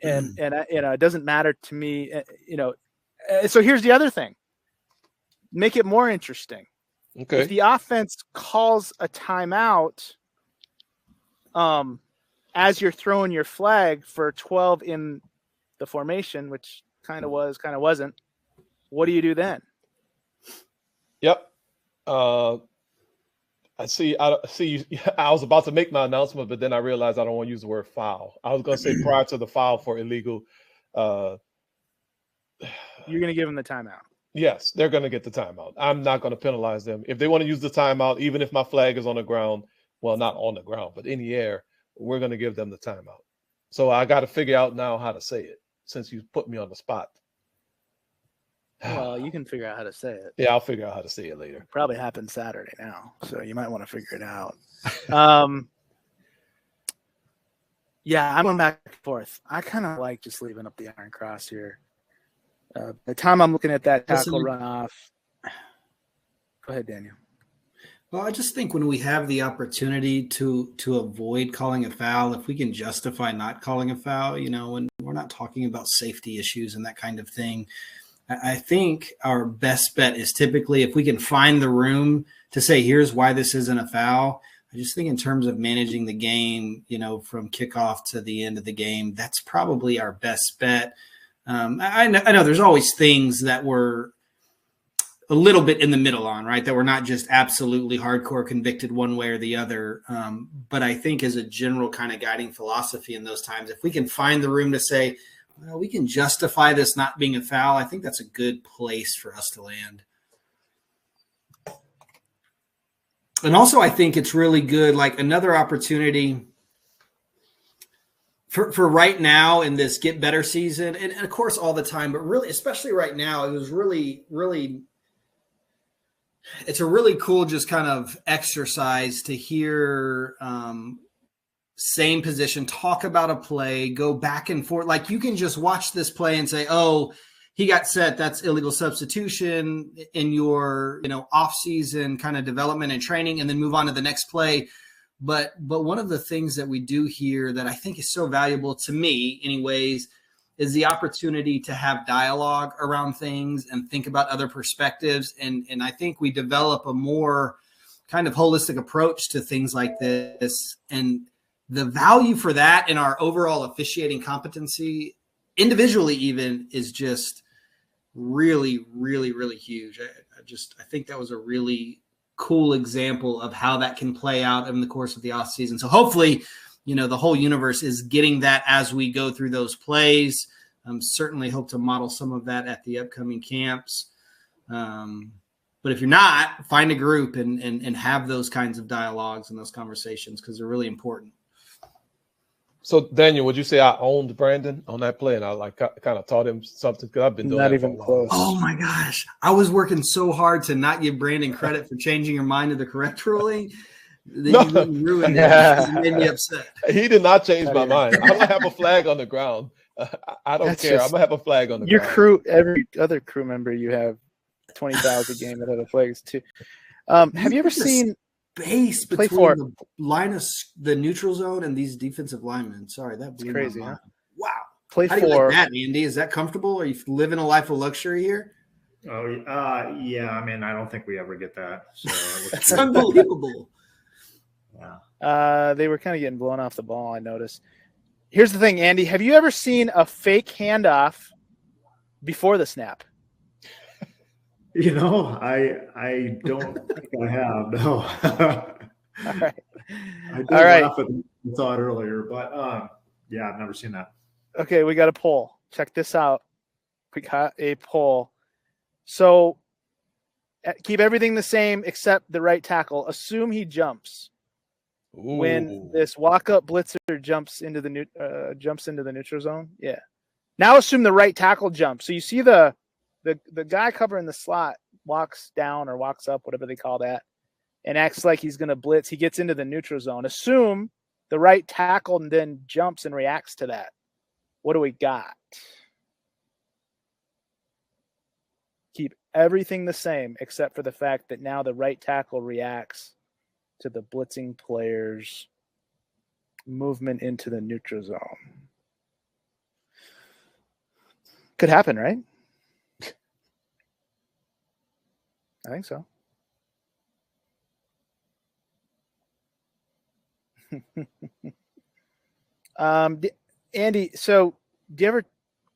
And it doesn't matter to me. So here's the other thing. Make it more interesting. Okay. If the offense calls a timeout, as you're throwing your flag for 12 in the formation, which kind of was, kind of wasn't, what do you do then? Yep. I see. I was about to make my announcement, but then I realized I don't want to use the word foul. I was going to say prior to the foul for illegal. You're going to give them the timeout. Yes, they're going to get the timeout. I'm not going to penalize them. If they want to use the timeout, even if my flag is on the ground, well, not on the ground, but in the air, we're going to give them the timeout. So I got to figure out now how to say it, since you put me on the spot. Well, you can figure out how to say it. Yeah, I'll figure out how to say it later. Probably happens Saturday now, so you might want to figure it out. Yeah, I'm going back and forth. I kind of like just leaving up the iron cross here. The time I'm looking at that tackle run off. Go ahead, Daniel. Well, I just think when we have the opportunity to avoid calling a foul, if we can justify not calling a foul, when we're not talking about safety issues and that kind of thing, I think our best bet is typically if we can find the room to say, here's why this isn't a foul. I just think in terms of managing the game, from kickoff to the end of the game, that's probably our best bet. I know there's always things that we're a little bit in the middle on, right? That we're not just absolutely hardcore convicted one way or the other. But I think as a general kind of guiding philosophy in those times, if we can find the room to say, well, we can justify this not being a foul, I think that's a good place for us to land. And also, I think it's really good, another opportunity for right now in this get better season, and of course all the time, but really, especially right now, it was really, really, it's a really cool just kind of exercise to hear same position, talk about a play, go back and forth. Like you can just watch this play and say, oh, he got set. That's illegal substitution in your, off-season kind of development and training, and then move on to the next play. But one of the things that we do here that I think is so valuable to me anyways, is the opportunity to have dialogue around things and think about other perspectives. And I think we develop a more kind of holistic approach to things like this. And the value for that in our overall officiating competency, individually even, is just really, really, really huge. I think that was a really cool example of how that can play out in the course of the off season. So hopefully, the whole universe is getting that as we go through those plays. Certainly hope to model some of that at the upcoming camps. But if you're not, find a group and have those kinds of dialogues and those conversations, because they're really important. So Daniel, would you say I owned Brandon on that play and I kind of taught him something? Because I've been doing not that even close. Oh my gosh. I was working so hard to not give Brandon credit for changing your mind to the correct ruling. Then you wouldn't ruin it. It made me upset. He did not change my mind. I'm going to have a flag on the ground. I don't care. I'm going to have a flag on the your ground. Crew, every other crew member you have 20,000 a game that have flags too. Have you ever seen space between the line of the neutral zone and these defensive linemen? Sorry, that blew crazy, my mind. huh? Wow. Play How do you four. like that, Andy? Is that comfortable? Are you living a life of luxury here? Oh, yeah. I mean, I don't think we ever get that. So That's unbelievable. Yeah. They were kind of getting blown off the ball, I noticed. Here's the thing, Andy. Have you ever seen a fake handoff before the snap? I don't think I have. No. All right. I did All right. laugh at the thought earlier, but yeah, I've never seen that. Okay, we got a poll. Check this out. We got a poll. So keep everything the same except the right tackle. Assume he jumps. Ooh. When this walk-up blitzer jumps into the neutral zone. Yeah. Now assume the right tackle jumps. So you see the guy covering the slot walks down or walks up, whatever they call that, and acts like he's going to blitz. He gets into the neutral zone. Assume the right tackle and then jumps and reacts to that. What do we got? Keep everything the same except for the fact that now the right tackle reacts to the blitzing player's movement into the neutral zone. Could happen, right? I think so. Andy, so do you ever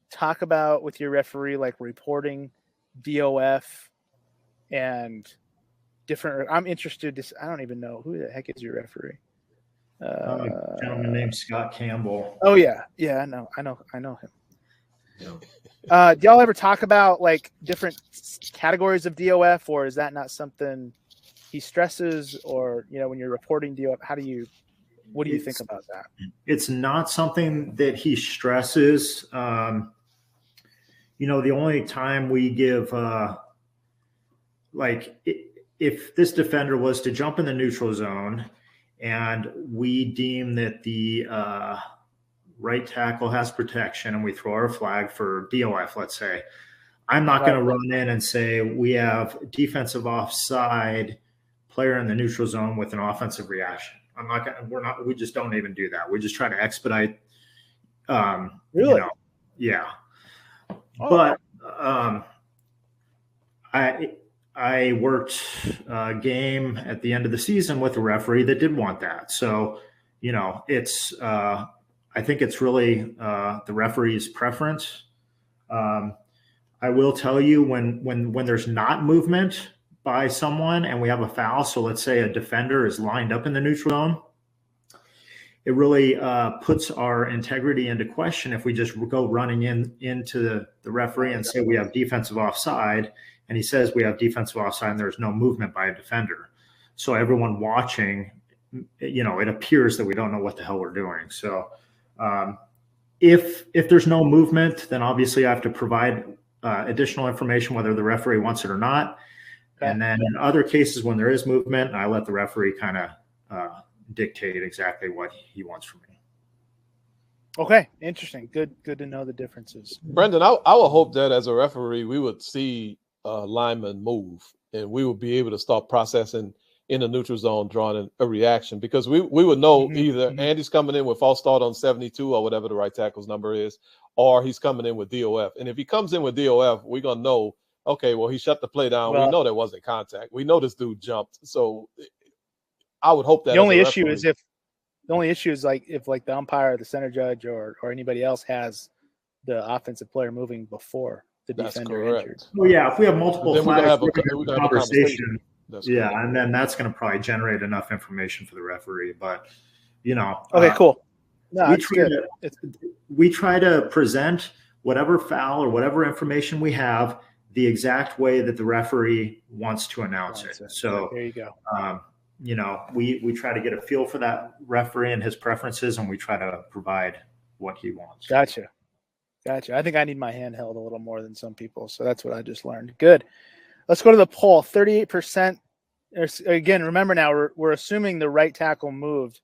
talk about with your referee like reporting DOF and different? I'm interested to. I don't even know who the heck is your referee. A gentleman named Scott Campbell. Oh yeah, I know him. Do y'all ever talk about like different categories of DOF, or is that not something he stresses? Or when you're reporting DOF, what do you think about that? It's not something that he stresses. The only time we give, if this defender was to jump in the neutral zone and we deem that the right tackle has protection and we throw our flag for DOF, let's say, I'm not going to run in and say we have defensive offside player in the neutral zone with an offensive reaction. We just don't even do that. We just try to expedite. Really? Yeah. Oh. But I worked a game at the end of the season with a referee that did want that. So, it's I think it's really the referee's preference. I will tell you when there's not movement by someone and we have a foul, so let's say a defender is lined up in the neutral zone, it really puts our integrity into question if we just go running into the referee and say we have defensive offside, and he says we have defensive offside and there's no movement by a defender. So everyone watching, it appears that we don't know what the hell we're doing. So if there's no movement, then obviously I have to provide additional information, whether the referee wants it or not. And then in other cases, when there is movement, I let the referee kind of dictate exactly what he wants from me. Okay, interesting. Good to know the differences. Brendan, I would hope that as a referee, we would see linemen move, and we would be able to start processing in the neutral zone, drawing a reaction, because we would know either Andy's coming in with false start on 72 or whatever the right tackle's number is, or he's coming in with DOF. And if he comes in with DOF, we're going to know, okay, well, he shut the play down. We know there wasn't contact. We know this dude jumped. So I would hope that the only issue is if the umpire, the center judge, or anybody else has the offensive player moving before the defender injured. Well, yeah, if we have multiple then flags, we're going to have a conversation. And then that's going to probably generate enough information for the referee. But, okay, cool. No, we try to present whatever foul or whatever information we have the exact way that the referee wants to announce it. So there you go. We try to get a feel for that referee and his preferences, and we try to provide what he wants. Gotcha. I think I need my hand held a little more than some people, so that's what I just learned. Good. Let's go to the poll. 38%. Again, remember now, we're assuming the right tackle moved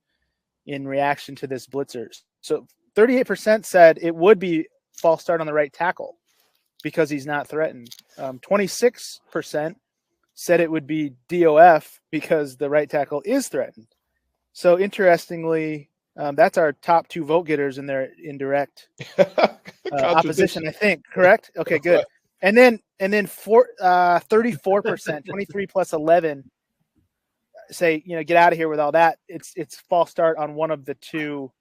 in reaction to this blitzer. So 38% said it would be false start on the right tackle because he's not threatened. 26% said it would be DOF because the right tackle is threatened. So interestingly, that's our top two vote getters in their indirect opposition, I think. Correct? Okay, good. And then 34%, 23 plus 11 say, get out of here with all that. It's false start on one of the two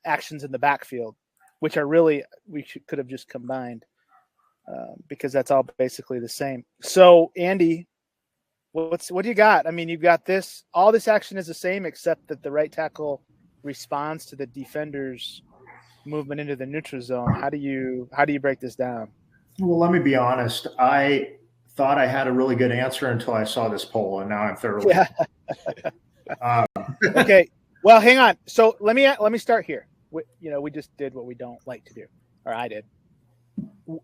actions in the backfield, which are really, could have just combined because that's all basically the same. So Andy, what do you got? I mean, you've got all this action is the same, except that the right tackle responds to the defender's movement into the neutral zone. How do you break this down? Well, let me be honest. I thought I had a really good answer until I saw this poll, and now I'm thoroughly. Yeah. Okay. Well, hang on. So let me start here. We just did what we don't like to do, or I did.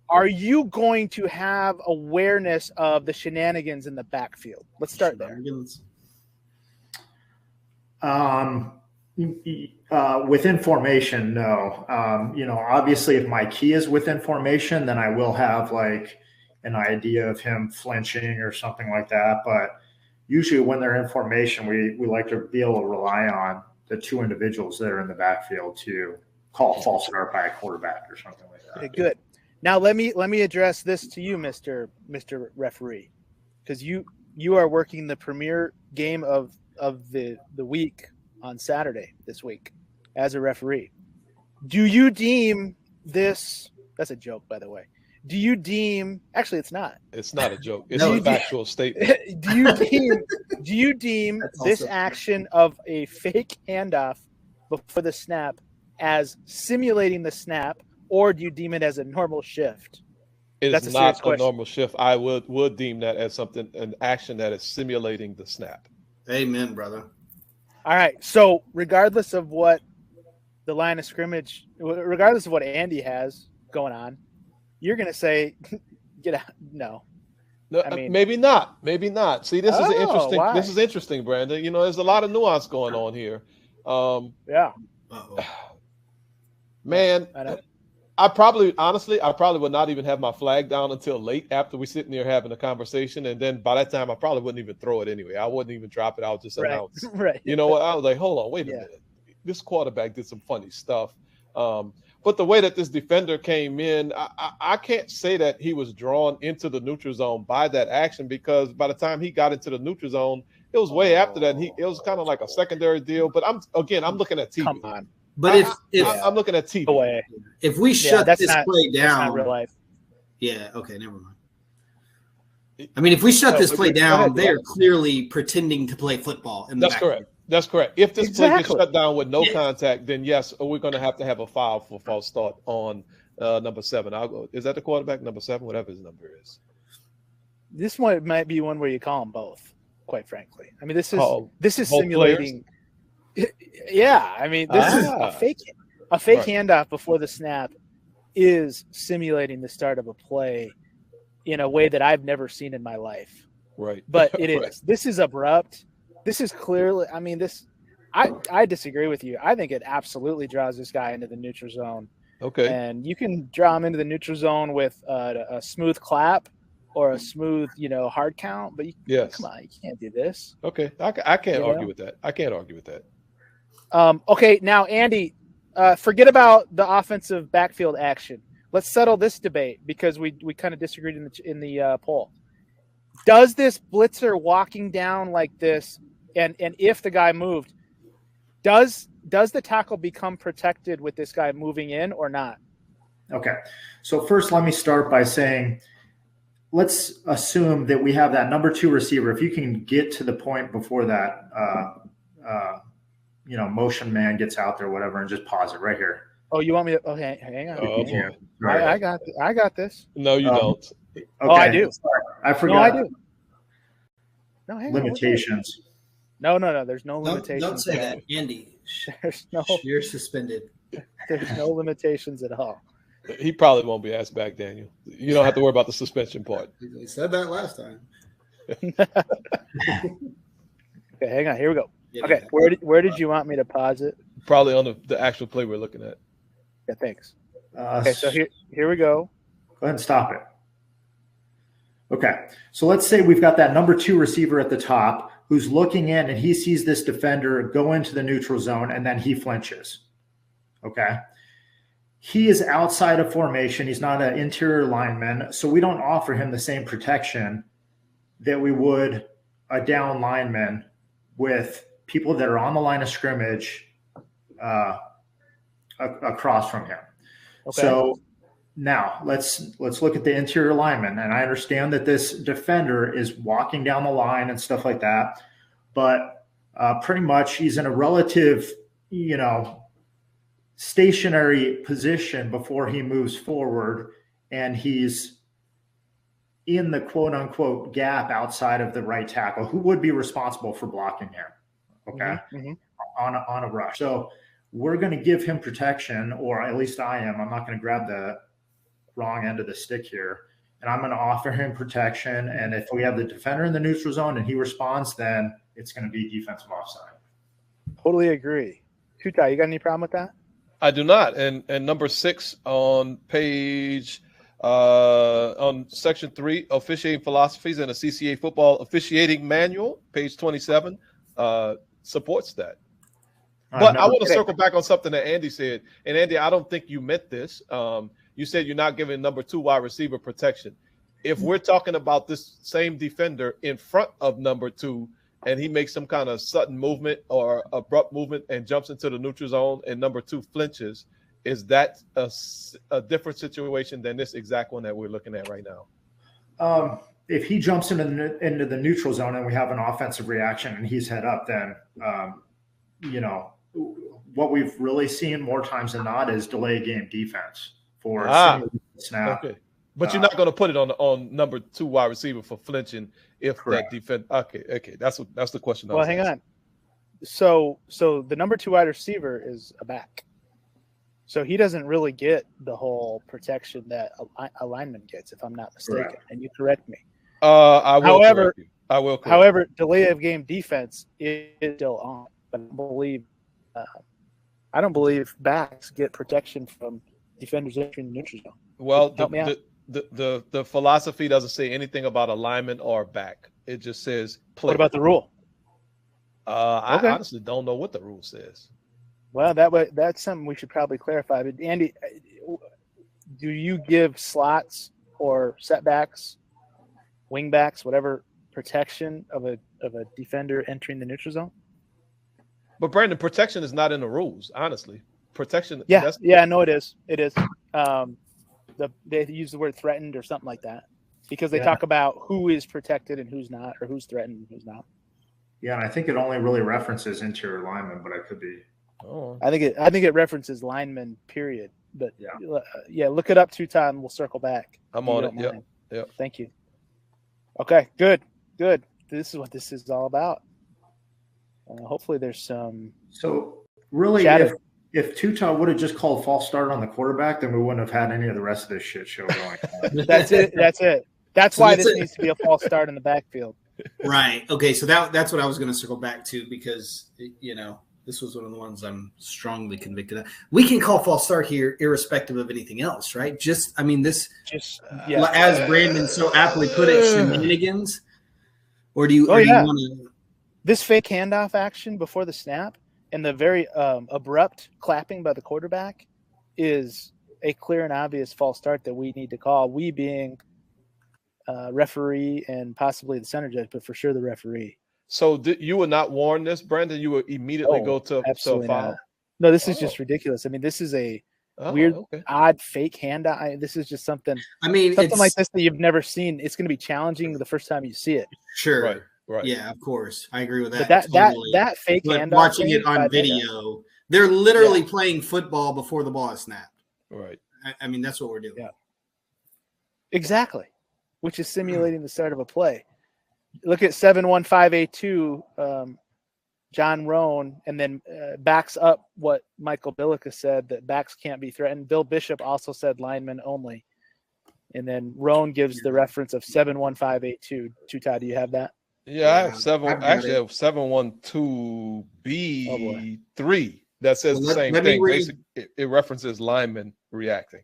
Are you going to have awareness of the shenanigans in the backfield? Let's start there. Within formation, no. Obviously, if my key is within formation, then I will have like an idea of him flinching or something like that. But usually, when they're in formation, we like to be able to rely on the two individuals that are in the backfield to call false start by a quarterback or something like that. Okay, good. Now let me address this to you, Mr. Referee, because you are working the premier game of the week on Saturday this week as a referee. Do you deem this? That's a joke, by the way. Do you deem? Actually, it's not. It's not a joke. It's a factual statement. Do you deem this action of a fake handoff before the snap as simulating the snap, or do you deem it as a normal shift? It is not a normal shift. I would deem that as an action that is simulating the snap. Amen, brother. All right. So regardless of what the line of scrimmage, regardless of what Andy has going on, you're going to say, get out. No, I mean, maybe not. See, this is interesting, Brandon. There's a lot of nuance going on here. Yeah. Man, I probably would not even have my flag down until late after we sitting there having a conversation. And then by that time, I probably wouldn't even throw it anyway. I wouldn't even drop it. I would just announce. Right. You know what? I was like, hold on, wait a minute. This quarterback did some funny stuff. But the way that this defender came in, I can't say that he was drawn into the neutral zone by that action, because by the time he got into the neutral zone, it was way after that. And it was kind of like a secondary deal. But I'm looking at TV. Come on. But if I'm looking at TV. If we shut this play down, that's not real life. Yeah. Okay. Never mind. I mean, if we shut this play down, they are clearly pretending to play football. That's correct. That's correct. If this play gets shut down with no contact, then yes, we're going to have a foul for false start on number 7. I'll go. Is that the quarterback, number 7, whatever his number is? This one might be one where you call them both. Quite frankly, I mean, this is simulating. Yeah, I mean, this is a fake handoff before the snap is simulating the start of a play in a way that I've never seen in my life. Right. But it is. This is abrupt. This is clearly. I mean, this. I disagree with you. I think it absolutely draws this guy into the neutral zone. Okay. And you can draw him into the neutral zone with a smooth clap or a smooth, hard count. But come on, you can't do this. Okay, I can't argue with that. I can't argue with that. Okay, now Andy, forget about the offensive backfield action. Let's settle this debate because we kind of disagreed in the poll. Does this blitzer walking down like this, and if the guy moved, does the tackle become protected with this guy moving in or not? Okay, so first let me start by saying, let's assume that we have that number 2 receiver. If you can get to the point before that, motion man gets out there, whatever, and just pause it right here. Oh, you want me to? Okay, hang on. Oh, boy. I got this. No, you don't. Okay. Oh, I do. Sorry. I forgot. No, I do. No, hang limitations. No. There's no limitations. Don't say that, Andy. There's no. You're suspended. There's no limitations at all. He probably won't be asked back, Daniel. You don't have to worry about the suspension part. He said that last time. Okay, hang on. Here we go. Yeah, Okay, where did you want me to pause it? Probably on the actual play we're looking at. Yeah, thanks. Okay, so here we go. Go ahead and stop it. Okay, so let's say we've got that number 2 receiver at the top who's looking in and he sees this defender go into the neutral zone and then he flinches. Okay. He is outside of formation. He's not an interior lineman, so we don't offer him the same protection that we would a down lineman with people that are on the line of scrimmage across from him. Okay. So now let's look at the interior lineman, and I understand that this defender is walking down the line and stuff like that, but pretty much he's in a relative, stationary position before he moves forward, and he's in the quote unquote gap outside of the right tackle who would be responsible for blocking him. Okay. Mm-hmm. On a rush. So we're going to give him protection, or at least I am. I'm not going to grab the wrong end of the stick here, and I'm going to offer him protection. And if we have the defender in the neutral zone and he responds, then it's going to be defensive offside. Totally agree. Tutai, you got any problem with that? I do not. And number 6 on page on section 3, officiating philosophies and a CCA football officiating manual, page 27, supports that. But I want to circle back on something that Andy said. And Andy, I don't think you meant this. You said you're not giving number 2 wide receiver protection. If we're talking about this same defender in front of number 2, and he makes some kind of sudden movement or abrupt movement and jumps into the neutral zone and number 2 flinches, is that a different situation than this exact one that we're looking at right now? If he jumps into the neutral zone and we have an offensive reaction and he's head up, then, what we've really seen more times than not is delay game defense for snap. Okay. But you're not going to put it on number 2 wide receiver for flinching if correct. That defense. Okay. That's the question. Well, hang on. So the number 2 wide receiver is a back. So he doesn't really get the whole protection that a lineman gets, if I'm not mistaken. Correct. And you correct me. I will. However, delay of game defense is still on. But I don't believe backs get protection from defenders entering the neutral zone. Well, Help me out. The philosophy doesn't say anything about a lineman or a back. It just says play. What about the rule? I honestly don't know what the rule says. Well, that's something we should probably clarify. But Andy, do you give slots or setbacks, wingbacks, whatever, protection of a defender entering the neutral zone? But Brandon, protection is not in the rules. Honestly, protection. Yeah, no, it is. It is. They use the word threatened or something like that because they talk about who is protected and who's not, or who's threatened and who's not. Yeah, and I think it only really references interior linemen, but I could be. Oh. I think it references linemen, period. But look it up 2 times. We'll circle back. I'm on it. Yep. Thank you. Okay, good. This is what this is all about. Hopefully, there's some. So really, if Tuta would have just called false start on the quarterback, then we wouldn't have had any of the rest of this shit show going on. That's it. That's why this needs to be a false start in the backfield. Right. Okay. So that's what I was going to circle back to, because this was one of the ones I'm strongly convicted of. We can call false start here, irrespective of anything else, right? This as Brandon so aptly put it, shenanigans. Or do you? Oh, or do you yeah. want to? This fake handoff action before the snap and the very abrupt clapping by the quarterback is a clear and obvious false start that we need to call. We being referee and possibly the center judge, but for sure the referee. So you would not warn this, Brandon? You would immediately go to absolutely foul? not. No, this is just ridiculous. I mean, this is a weird, odd fake handoff. This is just something. I mean, something like this that you've never seen. It's going to be challenging the first time you see it. Sure. Right. Yeah, of course. I agree with that. But totally. that fake But handoff. watching it on video, they're literally playing football before the ball is snapped. Right. I mean, that's what we're doing. Yeah. Exactly. Which is simulating the start of a play. Look at 71582, John Roan, and then backs up what Michael Bilica said, that backs can't be threatened. Bill Bishop also said linemen only. And then Roan gives the reference of 71582. Chutai, do you have that? Yeah, I have 712B3 that says the same thing. Basically, it references linemen reacting.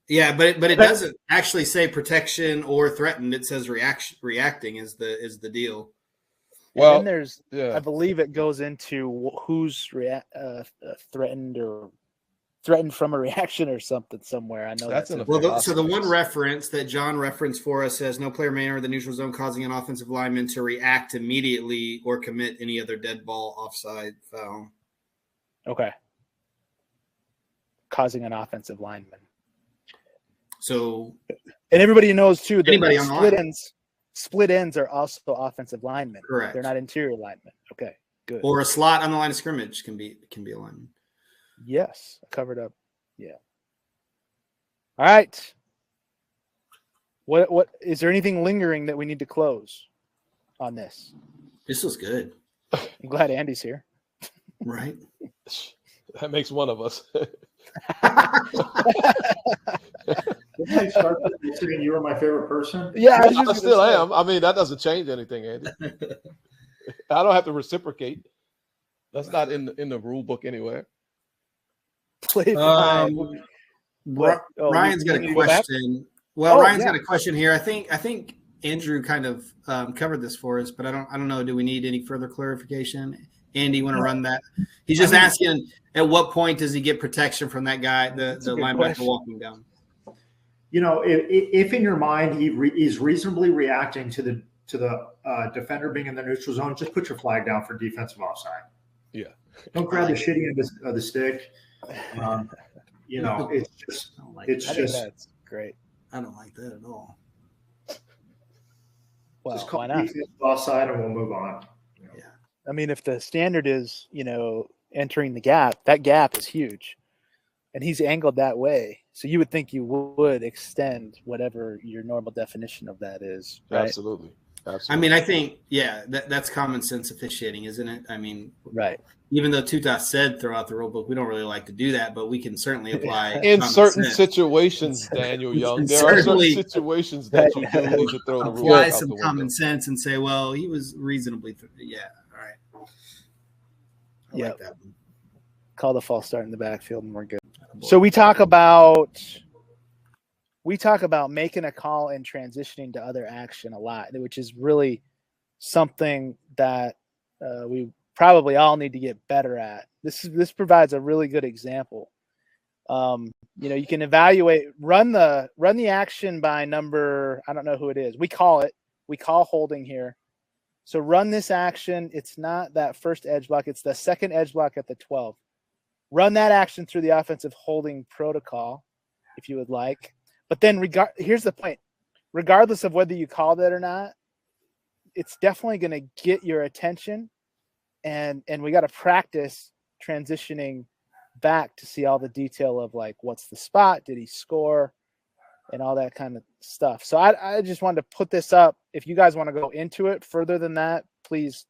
Yeah, but it doesn't actually say protection or threatened. It says reacting is the deal. Well, and then there's, I believe it goes into who's threatened or threatened from a reaction or something somewhere. I know that's so the one reference that John referenced for us says no player may enter the neutral zone causing an offensive lineman to react immediately or commit any other dead ball, offside, foul. Okay. Causing an offensive lineman. So, and everybody knows too that split ends are also offensive linemen. Correct. They're not interior linemen. Okay, good. Or a slot on the line of scrimmage can be a lineman. Yes, covered up. Yeah. All right. What is there anything lingering that we need to close on this? This was good. I'm glad Andy's here. Right. That makes one of us. Didn't I start saying you were my favorite person? Yeah, I still am. I mean, that doesn't change anything, Andy. I don't have to reciprocate. That's not in the rule book anywhere. Ryan's got a question. Ryan's got a question here. I think Andrew kind of covered this for us, but I don't know. Do we need any further clarification? Andy, you want to run that? He's just asking, at what point does he get protection from that guy, the linebacker walking down? If in your mind he's reasonably reacting to the defender being in the neutral zone, just put your flag down for defensive offside. Yeah. Don't grab the shitty end of the stick. It's just that's great. I don't like that at all. Well, just call defensive offside and we'll move on. Yeah. I mean, if the standard is, entering the gap, that gap is huge. And he's angled that way. So you would think you would extend whatever your normal definition of that is. Right? Absolutely. I mean, I think, that's common sense officiating, isn't it? I mean, right. Even though Tutas said throughout the rule book, we don't really like to do that, but we can certainly apply in certain situations, Daniel Young. There are certain situations that you do need to throw the rule apply out some the window. common sense and say, well, he was reasonably all right. I like that one. Call the false start in the backfield and we're good. So we talk about making a call and transitioning to other action a lot, which is really something that we probably all need to get better at. This provides a really good example. You can evaluate, run the action by number. I don't know who it is. We call holding here. So run this action. It's not that first edge block. It's the second edge block at the 12. Run that action through the offensive holding protocol, if you would like. But then here's the point. Regardless of whether you called it or not, it's definitely going to get your attention. And we got to practice transitioning back to see all the detail of like, what's the spot? Did he score? And all that kind of stuff. So I just wanted to put this up. If you guys want to go into it further than that, please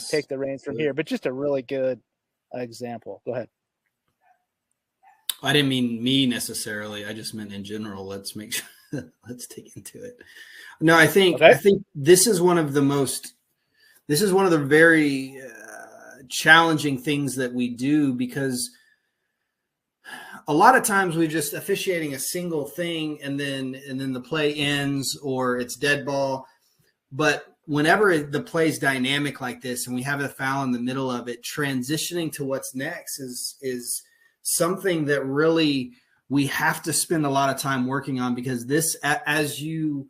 take the reins from here. But just a really good example. Go ahead. I didn't mean me necessarily. I just meant in general. Let's make sure let's dig into it. No, I think this is one of the very challenging things that we do, because a lot of times we're just officiating a single thing and then the play ends or it's dead ball. But whenever the play's dynamic like this and we have a foul in the middle of it, transitioning to what's next is something that really we have to spend a lot of time working on, because this, as you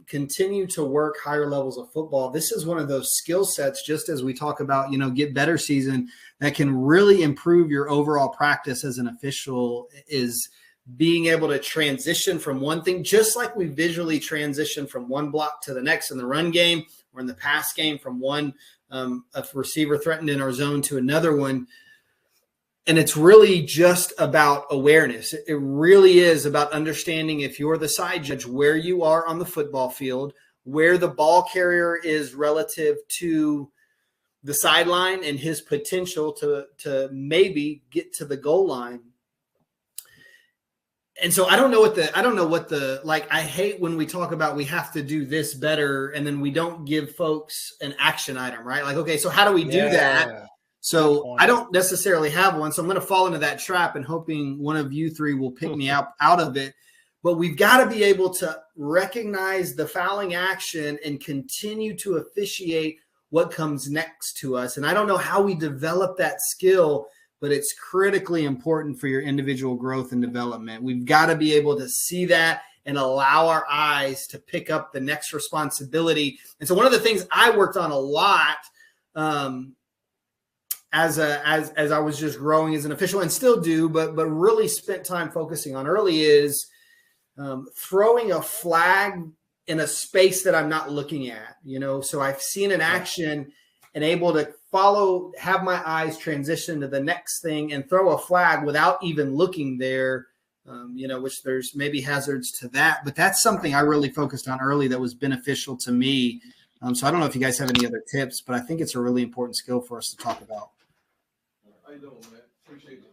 continue to work higher levels of football, this is one of those skill sets, just as we talk about, get better season, that can really improve your overall practice as an official, is being able to transition from one thing, just like we visually transition from one block to the next in the run game or in the pass game, from one a receiver threatened in our zone to another one. And it's really just about awareness. It really is about understanding, if you're the side judge, where you are on the football field, where the ball carrier is relative to the sideline and his potential to maybe get to the goal line. And so I don't know what I hate when we talk about we have to do this better and then we don't give folks an action item, right? Like, okay, so how do we do that? So I don't necessarily have one. So I'm going to fall into that trap and hoping one of you three will pick me out of it. But we've got to be able to recognize the fouling action and continue to officiate what comes next to us. And I don't know how we develop that skill, but it's critically important for your individual growth and development. We've got to be able to see that and allow our eyes to pick up the next responsibility. And so one of the things I worked on a lot as I was just growing as an official, and still do, but really spent time focusing on early, is throwing a flag in a space that I'm not looking at, so I've seen an action and able to have my eyes transition to the next thing and throw a flag without even looking there, which there's maybe hazards to that, but that's something I really focused on early that was beneficial to me. So I don't know if you guys have any other tips, but I think it's a really important skill for us to talk about. How you doing, man? Appreciate it.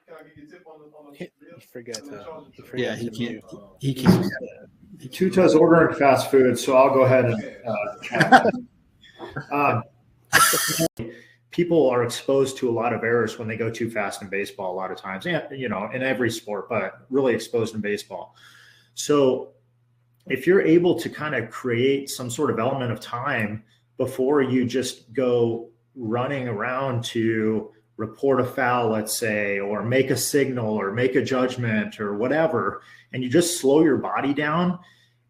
Can I give you a tip on the He forgot to. Yeah, he can't. Tuta's ordering fast food, so I'll go ahead and people are exposed to a lot of errors when they go too fast in baseball a lot of times, and in every sport, but really exposed in baseball. So if you're able to kind of create some sort of element of time before you just go running around to report a foul, let's say, or make a signal or make a judgment or whatever, and you just slow your body down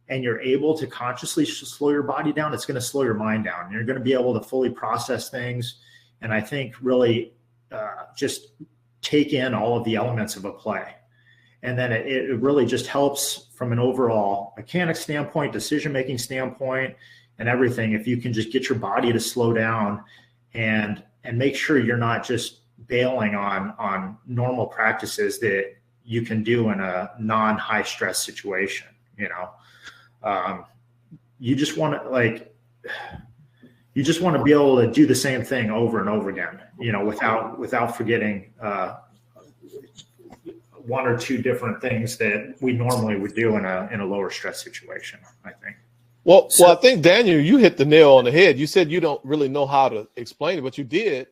and you're able to consciously slow your body down, it's going to slow your mind down. You're going to be able to fully process things. And I think really just take in all of the elements of a play. And then it really just helps from an overall mechanics standpoint, decision-making standpoint, and everything. If you can just get your body to slow down and make sure you're not just bailing on normal practices that you can do in a non-high stress situation. You just want to be able to do the same thing over and over again, without forgetting one or two different things that we normally would do in a lower stress situation, I think. Well, I think, Daniel, you hit the nail on the head. You said you don't really know how to explain it, but you did.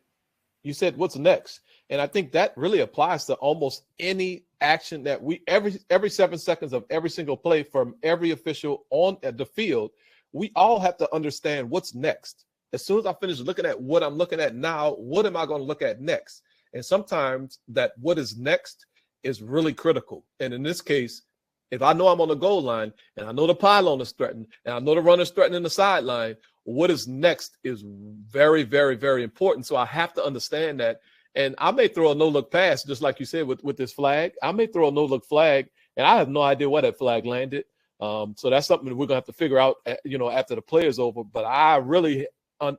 You said, what's next? And I think that really applies to almost any action that every 7 seconds of every single play from every official on at the field, we all have to understand what's next. As soon as I finish looking at what I'm looking at now, what am I going to look at next? And sometimes that what is next is really critical. And in this case, if I know I'm on the goal line and I know the pylon is threatened and I know the runner's threatening the sideline, what is next is very, very, very important. So I have to understand that. And I may throw a no-look pass, just like you said, with this flag. I may throw a no-look flag, and I have no idea where that flag landed. So that's something that we're going to have to figure out, after the play is over. But I really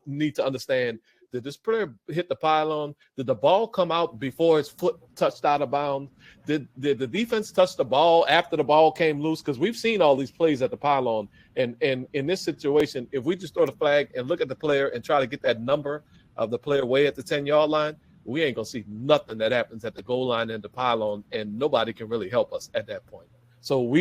need to understand, did this player hit the pylon? Did the ball come out before his foot touched out of bounds? Did the defense touch the ball after the ball came loose? Because we've seen all these plays at the pylon. And in this situation, if we just throw the flag and look at the player and try to get that number of the player way at the 10-yard line, we ain't going to see nothing that happens at the goal line and the pylon, and nobody can really help us at that point. So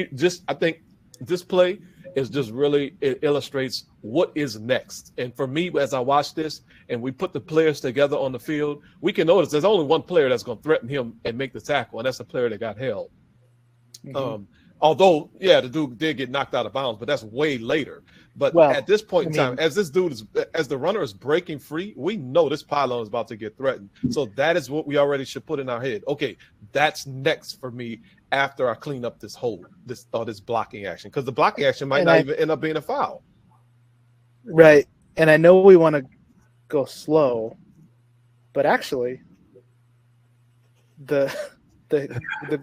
I think this play is just really, it illustrates what is next. And for me, as I watch this and we put the players together on the field, we can notice there's only one player that's going to threaten him and make the tackle, and that's the player that got held. Mm-hmm. Although, yeah, the dude did get knocked out of bounds, but that's way later. But at this point in time, as the runner is breaking free, we know this pylon is about to get threatened. So that is what we already should put in our head. Okay, that's next for me after I clean up this hole, this blocking action, because the blocking action might not even end up being a foul. Right. And I know we want to go slow, but actually the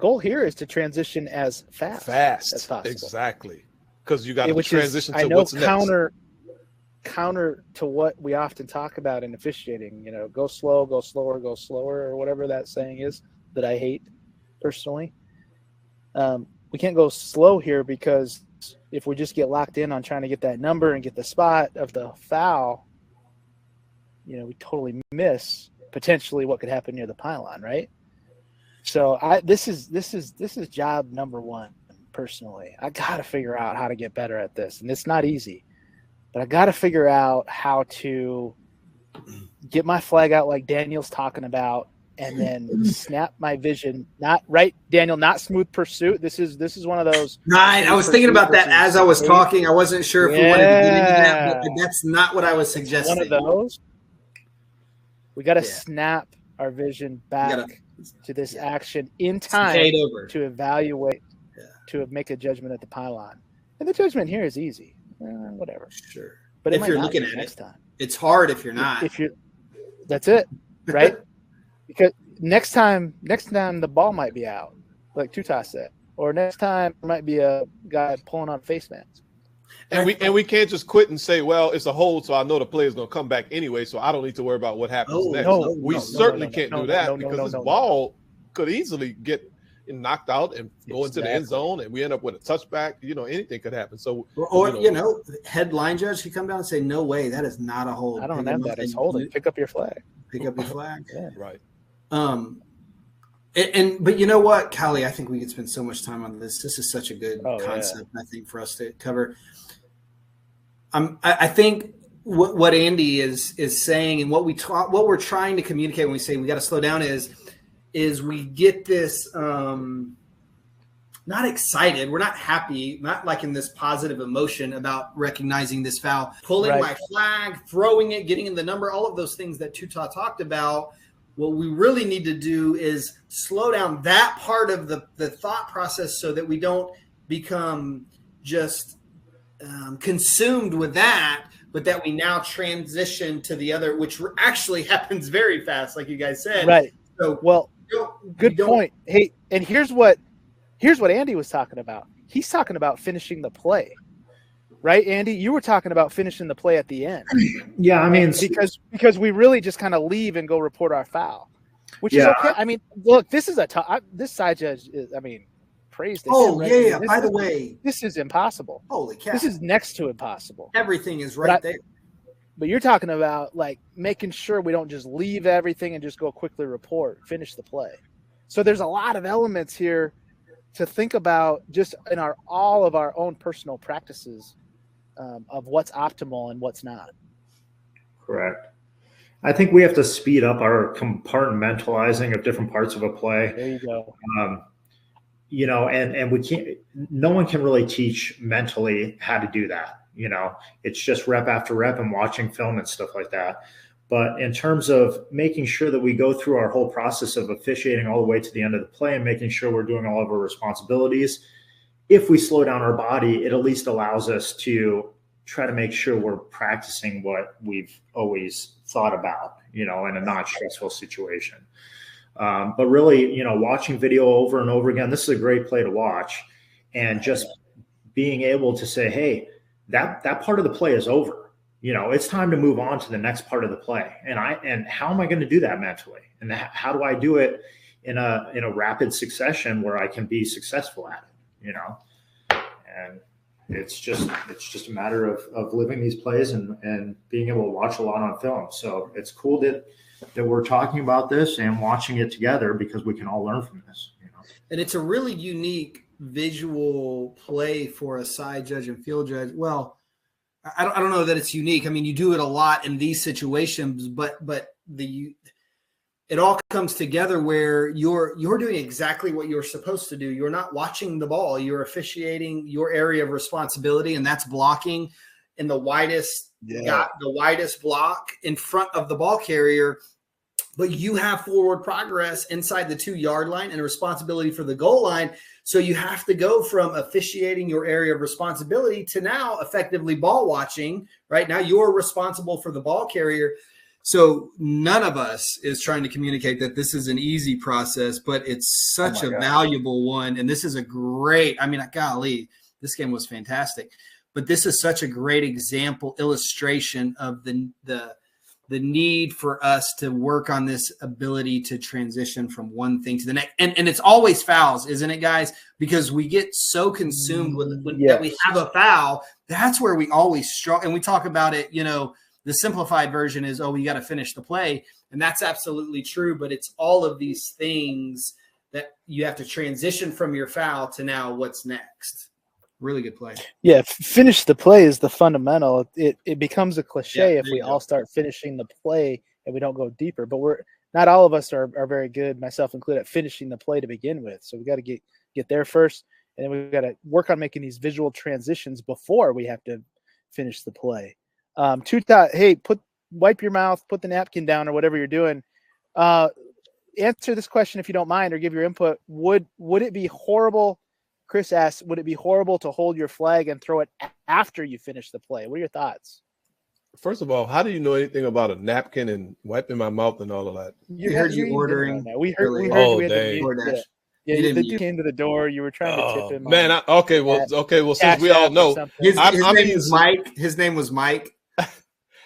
goal here is to transition as fast as possible. Exactly. Because you got to transition to what's next. Counter to what we often talk about in officiating, go slow, go slower, go slower, or whatever that saying is that I hate personally. We can't go slow here, because if we just get locked in on trying to get that number and get the spot of the foul, we totally miss potentially what could happen near the pylon, right? So this is job number one. Personally, I got to figure out how to get better at this, and it's not easy, but I got to figure out how to get my flag out like Daniel's talking about, and then snap my vision. Not right, Daniel. Not smooth pursuit. This is one of those. Right. I was thinking about that as I was talking. I wasn't sure if we wanted to get into that, but that's not what I was suggesting. One of those. We got to snap our vision back to this action in time to evaluate. To make a judgment at the pylon, and the judgment here is easy. Whatever, sure. But if you're looking at next it, time, it's hard. If you're not, that's it, right? Because next time the ball might be out, like Tuta said, or next time there might be a guy pulling on face masks. And we can't just quit and say, well, it's a hold, so I know the play is going to come back anyway, so I don't need to worry about what happens next. We certainly can't do that, because this ball could easily get knocked out and go into the end zone, and we end up with a touchback. Anything could happen. So, head line judge could come down and say, "No way, that is not a hold. I don't have that as holding. Pick up your flag. Pick up your flag." Yeah. Right. But you know what, Callie? I think we could spend so much time on this. This is such a good concept. I think for us to cover. I think what Andy is saying, and what we're trying to communicate when we say we got to slow down is we get this not excited, we're not happy, not like in this positive emotion about recognizing this foul, pulling my flag, throwing it, getting in the number, all of those things that Tuta talked about. What we really need to do is slow down that part of the thought process, so that we don't become just consumed with that, but that we now transition to the other, which actually happens very fast, like you guys said. Right. So, good point. Hey, and here's what Andy was talking about. He's talking about finishing the play, right, Andy? You were talking about finishing the play at the end. Yeah, I mean, because we really just kind of leave and go report our foul, which is okay. I mean, look, this is this side judge is, praise to him. Right? By the way, this is impossible. Holy cow! This is next to impossible. Everything is right there. But you're talking about like making sure we don't just leave everything and just go quickly report, finish the play. So there's a lot of elements here to think about just in all of our own personal practices of what's optimal and what's not. Correct. I think we have to speed up our compartmentalizing of different parts of a play. There you go. And we can't, no one can really teach mentally how to do that. It's just rep after rep and watching film and stuff like that. But in terms of making sure that we go through our whole process of officiating all the way to the end of the play and making sure we're doing all of our responsibilities, if we slow down our body, it at least allows us to try to make sure we're practicing what we've always thought about, in a non-stressful situation. But really, watching video over and over again, this is a great play to watch, and just being able to say, hey, that part of the play is over. It's time to move on to the next part of the play. And how am I going to do that mentally? And how do I do it in a rapid succession where I can be successful at it? And it's just a matter of living these plays and being able to watch a lot on film. So it's cool that we're talking about this and watching it together, because we can all learn from this. And it's a really unique visual play for a side judge and field judge. Well, I don't know that it's unique. I mean, you do it a lot in these situations, but it all comes together where you're doing exactly what you're supposed to do. You're not watching the ball. You're officiating your area of responsibility, and that's blocking in the widest, got the widest block in front of the ball carrier. But you have forward progress inside the 2-yard line and a responsibility for the goal line. So you have to go from officiating your area of responsibility to now effectively ball watching, right? Now you're responsible for the ball carrier. So none of us is trying to communicate that this is an easy process, but it's such a valuable one. And this is a great, I mean, golly, this game was fantastic. But this is such a great example, illustration of the need for us to work on this ability to transition from one thing to the next. And it's always fouls, isn't it, guys? Because we get so consumed with that we have a foul. That's where we always struggle. And we talk about it, you know, the simplified version is, oh, you got to finish the play. And that's absolutely true. But it's all of these things that you have to transition from your foul to now what's next. Really good play. Yeah, finish the play is the fundamental. It becomes a cliche if we all start finishing the play and we don't go deeper. But we're not all of us are very good, myself included, at finishing the play to begin with. So we got to get there first, and then we've got to work on making these visual transitions before we have to finish the play. Hey, wipe your mouth, put the napkin down, or whatever you're doing. Answer this question if you don't mind, or give your input. Would it be horrible? Chris asks, would it be horrible to hold your flag and throw it after you finish the play? What are your thoughts? First of all, how do you know anything about a napkin and wiping my mouth and all of that? We heard you ordering. We heard we had to the dude came to the door. You were trying to tip him. Man, okay. Well, since we all know, his name was Mike. His name was Mike.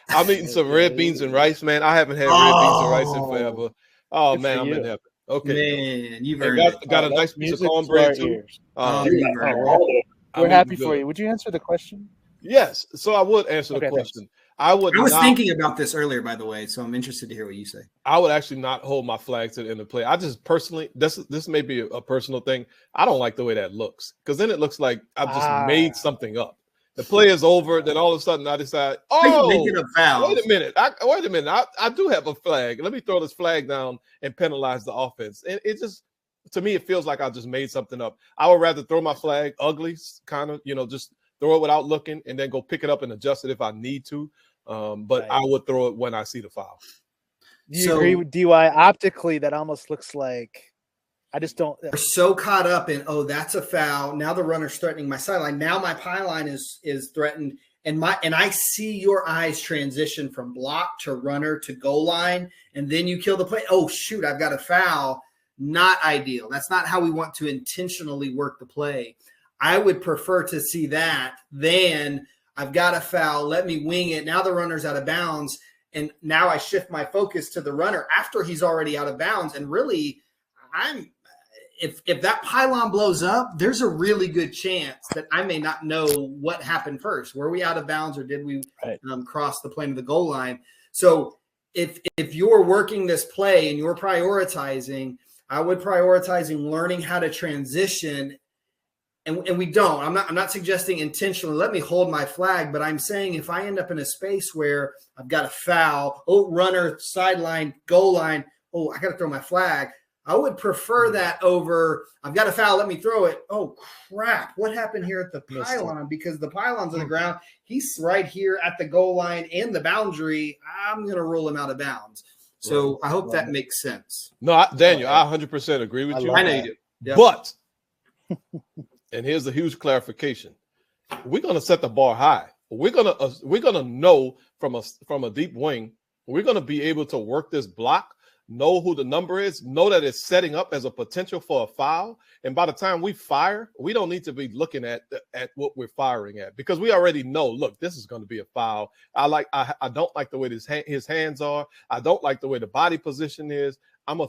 I'm eating some red beans and rice, man. I haven't had red beans and rice in forever. Oh, man, I'm in heaven. Okay. Man, you've got a nice piece of cornbread too. We're happy for you. Would you answer the question? Yes. So I would answer the question. I was thinking about this earlier, by the way, so I'm interested to hear what you say. I would actually not hold my flag to the end of the play. I just personally, this may be a personal thing. I don't like the way that looks, because then it looks like I've just made something up. The play is over, then all of a sudden I decide, make it a foul. Wait a minute. I do have a flag. Let me throw this flag down and penalize the offense. And it just, to me, it feels like I just made something up. I would rather throw my flag ugly, kind of, just throw it without looking and then go pick it up and adjust it if I need to. But I would throw it when I see the foul. Do you agree with DY? Optically, that almost looks like, I just don't. We're so caught up in, that's a foul. Now the runner's threatening my sideline. Now my pylon is threatened, and I see your eyes transition from block to runner to goal line, and then you kill the play. Oh shoot, I've got a foul. Not ideal. That's not how we want to intentionally work the play. I would prefer to see that than I've got a foul. Let me wing it. Now the runner's out of bounds, and now I shift my focus to the runner after he's already out of bounds, and really, if that pylon blows up, there's a really good chance that I may not know what happened first. Were we out of bounds, or did we cross the plane of the goal line? So if you're working this play and you're prioritizing, I would prioritizing learning how to transition. And we don't. I'm not suggesting intentionally, let me hold my flag, but I'm saying if I end up in a space where I've got a foul, runner, sideline, goal line, I got to throw my flag. I would prefer that over, I've got a foul, let me throw it. Oh, crap. What happened here at the pylon? Because the pylon's on the ground. He's right here at the goal line and the boundary. I'm going to rule him out of bounds. So I hope that makes sense. No, Daniel, I 100% agree with you. I know you do. Yep. But, and here's the huge clarification. We're going to set the bar high. We're going to know from a deep wing, we're going to be able to work this block, know who the number is, know that it's setting up as a potential for a foul. And by the time we fire, we don't need to be looking at what we're firing at, because we already know, look, this is going to be a foul. I don't like the way his hands are. I don't like the way the body position is. I'm a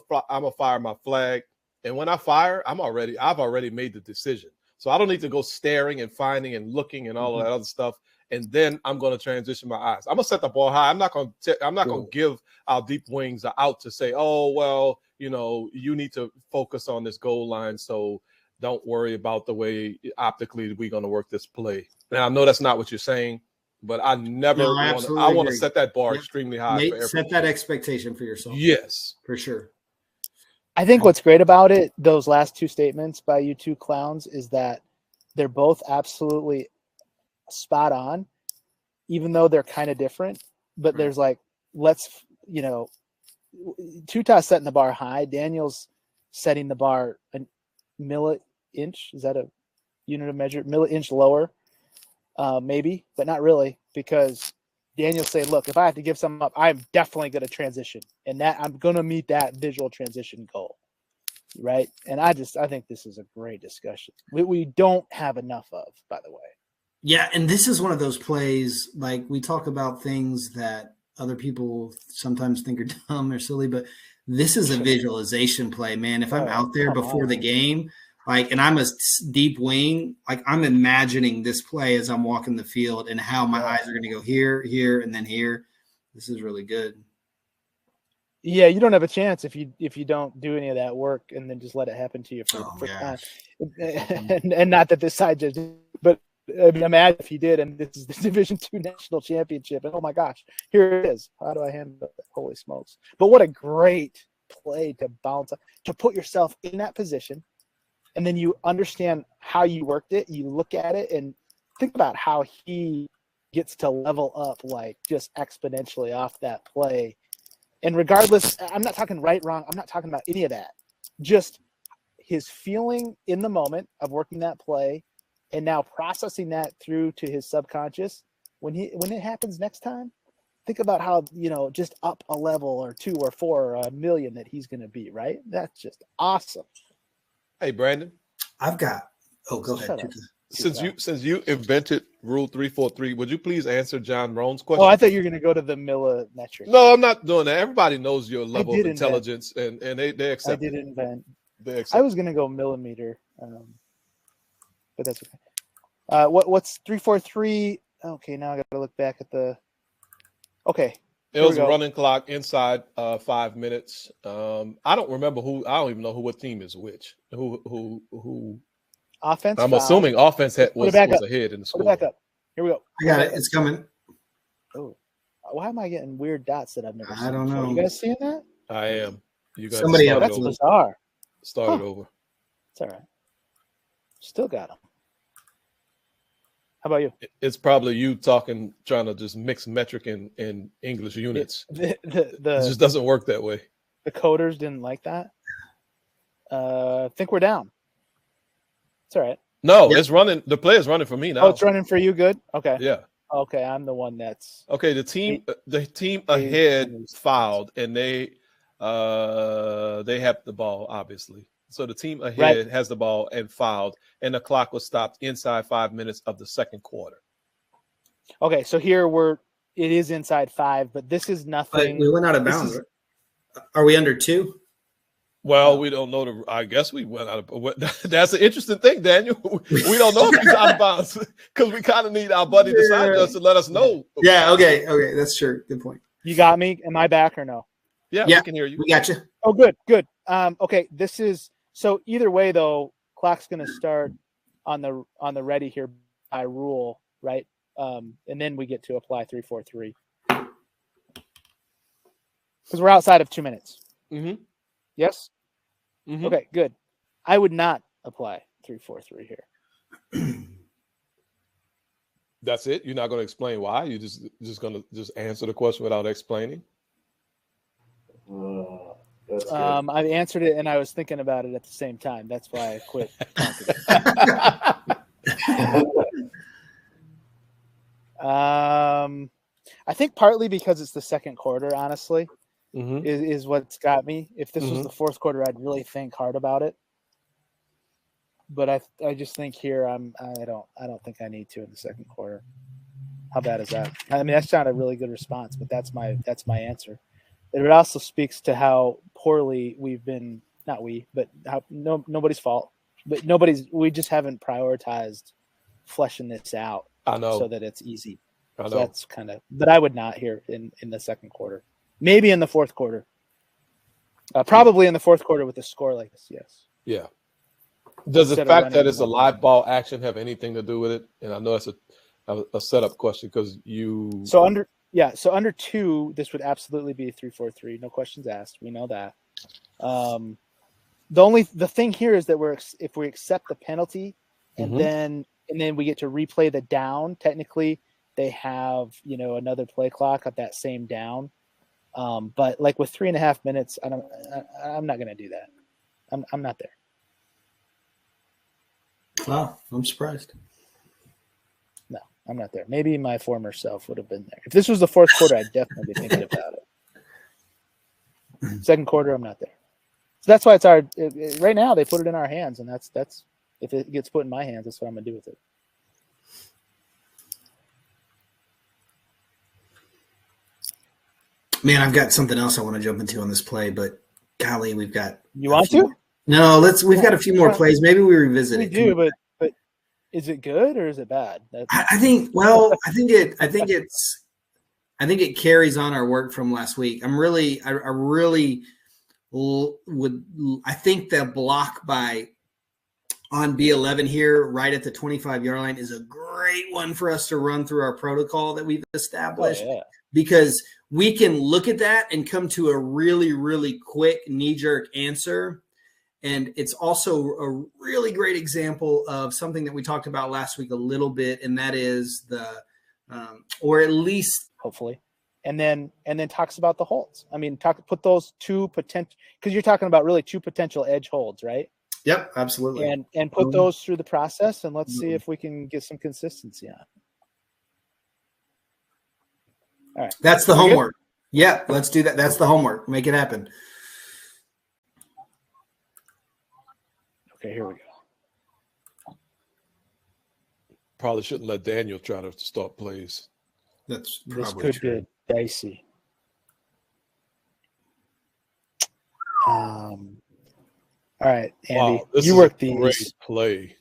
fire my flag. And when I fire, I've already made the decision. So I don't need to go staring and finding and looking and all of that other stuff. And then I'm going to transition my eyes. I'm going to set the ball high. I'm not going to give our deep wings an out to say, oh, well, you need to focus on this goal line. So don't worry about the way optically we're going to work this play. Now I know that's not what you're saying, but I never I want to set that bar extremely high. Nate, set that expectation for yourself. Yes, for sure. I think what's great about it, those last two statements by you two clowns, is that they're both absolutely spot on, even though they're kind of different. But there's like, Tuta's setting the bar high. Daniel's setting the bar a milli-inch. Is that a unit of measure? Milli-inch lower, maybe, but not really, because Daniel's saying, look, if I have to give something up, I'm definitely going to transition, and that I'm going to meet that visual transition goal, right? And I think this is a great discussion. We don't have enough of, by the way. Yeah, and this is one of those plays, like we talk about things that other people sometimes think are dumb or silly, but this is a visualization play, man. If I'm out there before the game, like, and I'm a deep wing, like I'm imagining this play as I'm walking the field and how my eyes are going to go here, here, and then here. This is really good. Yeah, you don't have a chance if you don't do any of that work and then just let it happen to you for time. And not that this side just, but I mean, imagine if he did, and this is the Division II national championship, and oh my gosh, here it is. How do I handle that? Holy smokes! But what a great play to bounce, to put yourself in that position. And then you understand how you worked it. You look at it and think about how he gets to level up like just exponentially off that play. And regardless, I'm not talking right, wrong. I'm not talking about any of that. Just his feeling in the moment of working that play and now processing that through to his subconscious. When it happens next time, think about how, just up a level or 2 or 4 or a million that he's going to be, right? That's just awesome. Hey, Brandon. I've got. Oh, go ahead. Since you invented Rule 343, would you please answer John Roan's question? Oh, I thought you were going to go to the millimetric. No, I'm not doing that. Everybody knows your level of intelligence, and they accept. I did invent. They accept. I was going to go millimeter, but that's okay. What's 343? Okay, now I got to look back at the. Okay. It was a running clock inside 5 minutes. I don't remember who. I don't even know what team is which. Who? Offense. I'm assuming offense was ahead in the score. Put it back up. Here we go. I got it. It's coming. Oh, why am I getting weird dots that I've never seen? I don't know. You guys seeing that? I am. You guys. Somebody else. That's bizarre. Started over. It's all right. Still got them. How about you? It's probably you trying to just mix metric and English units. It just doesn't work that way. The coders didn't like that. I think we're down. It's all right. No, It's running. The play is running for me now. Oh, it's running for you. Good. Okay. Yeah. Okay, I'm the one that's okay. The team ahead fouled, and they have the ball, obviously. So the team ahead has the ball and fouled, and the clock was stopped inside 5 minutes of the second quarter. Okay, so here it is inside 5, but this is nothing. But we went out of bounds. Are we under 2? Well, we don't know. I guess we went out of. That's an interesting thing, Daniel. We don't know if he's out of bounds because we kind of need our buddy beside us to let us know. Yeah. Okay. That's true. Good point. You got me. Am I back or no? Yeah, we can hear you. We got you. Oh, good. Okay, this is so. Either way, though, clock's going to start on the ready here by rule, right? And then we get to apply 3-4-3 because we're outside of 2 minutes. Mm-hmm. Yes. Mm-hmm. Okay, good. I would not apply 3-4-3 here. That's it. You're not going to explain why. You're just going to answer the question without explaining. I answered it and I was thinking about it at the same time. That's why I quit. I think partly because it's the second quarter, honestly. Mm-hmm. Is what's got me. If this was the fourth quarter, I'd really think hard about it. But I just think here I don't think I need to in the second quarter. How bad is that? I mean, that's not a really good response, but that's my answer. But it also speaks to how poorly we've been. Not we, but how nobody's fault. But we just haven't prioritized fleshing this out. I know. So that it's easy. I know. So that's kind of. But I would not here in the second quarter. Maybe in the fourth quarter. Probably in the fourth quarter with a score like this, yes. Yeah. Does the instead of fact that running it's a live ball action have anything to do with it? And I know that's a setup question because you. So under 2, this would absolutely be a 3-4-3. No questions asked. We know that. The thing here is that if we accept the penalty and then we get to replay the down, technically they have, another play clock at that same down. But like with 3.5 minutes, I'm not going to do that. I'm not there. Wow, I'm surprised. No, I'm not there. Maybe my former self would have been there. If this was the fourth quarter, I'd definitely be thinking about it. Second quarter, I'm not there. So that's why it's right now they put it in our hands, and that's if it gets put in my hands, that's what I'm gonna do with it. Man, I've got something else I want to jump into on this play, but golly, we've got. You want to? No, we've got a few more plays. Maybe we revisit it. We do, but is it good or is it bad? I think it carries on our work from last week. I think the block on B11 here, right at the 25-yard line, is a great one for us to run through our protocol that we've established, because we can look at that and come to a really, really quick knee-jerk answer. And it's also a really great example of something that we talked about last week a little bit, and that is or at least hopefully, and then talks about the holds. I mean, put those two potential, because you're talking about really two potential edge holds, right? Yep, absolutely. And put those through the process, and let's see if we can get some consistency on it. All right, that's the homework. Good? Yeah, let's do that. That's the homework. Make it happen. Okay, here we go. Probably shouldn't let Daniel try to start plays. This could get dicey. All right, Andy, wow, you work these. Great play.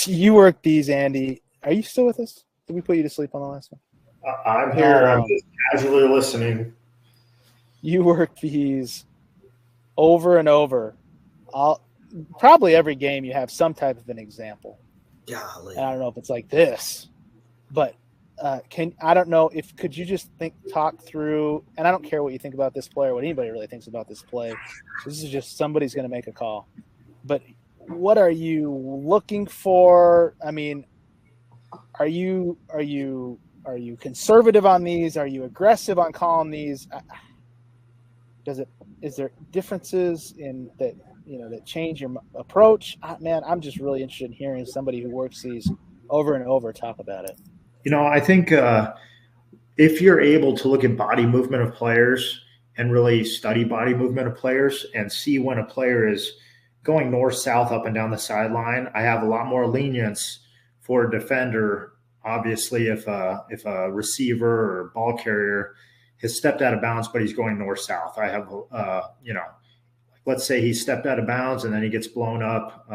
You work these, Andy. Are you still with us? Did we put you to sleep on the last one? I'm here. I'm just casually listening. You work these over and over. Probably every game you have some type of an example. Golly. And I don't know if it's like this, but could you just talk through, and I don't care what you think about this play or what anybody really thinks about this play. This is just somebody's going to make a call. But what are you looking for? I mean, are you conservative on these? Are you aggressive on calling these? Is there differences in that, that change your approach? Man, I'm just really interested in hearing somebody who works these over and over talk about it. I think if you're able to look at body movement of players and really study body movement of players and see when a player is going north-south up and down the sideline, I have a lot more lenience for a defender. Obviously, if a receiver or ball carrier has stepped out of bounds, but he's going north-south, I have, let's say he stepped out of bounds and then he gets blown up,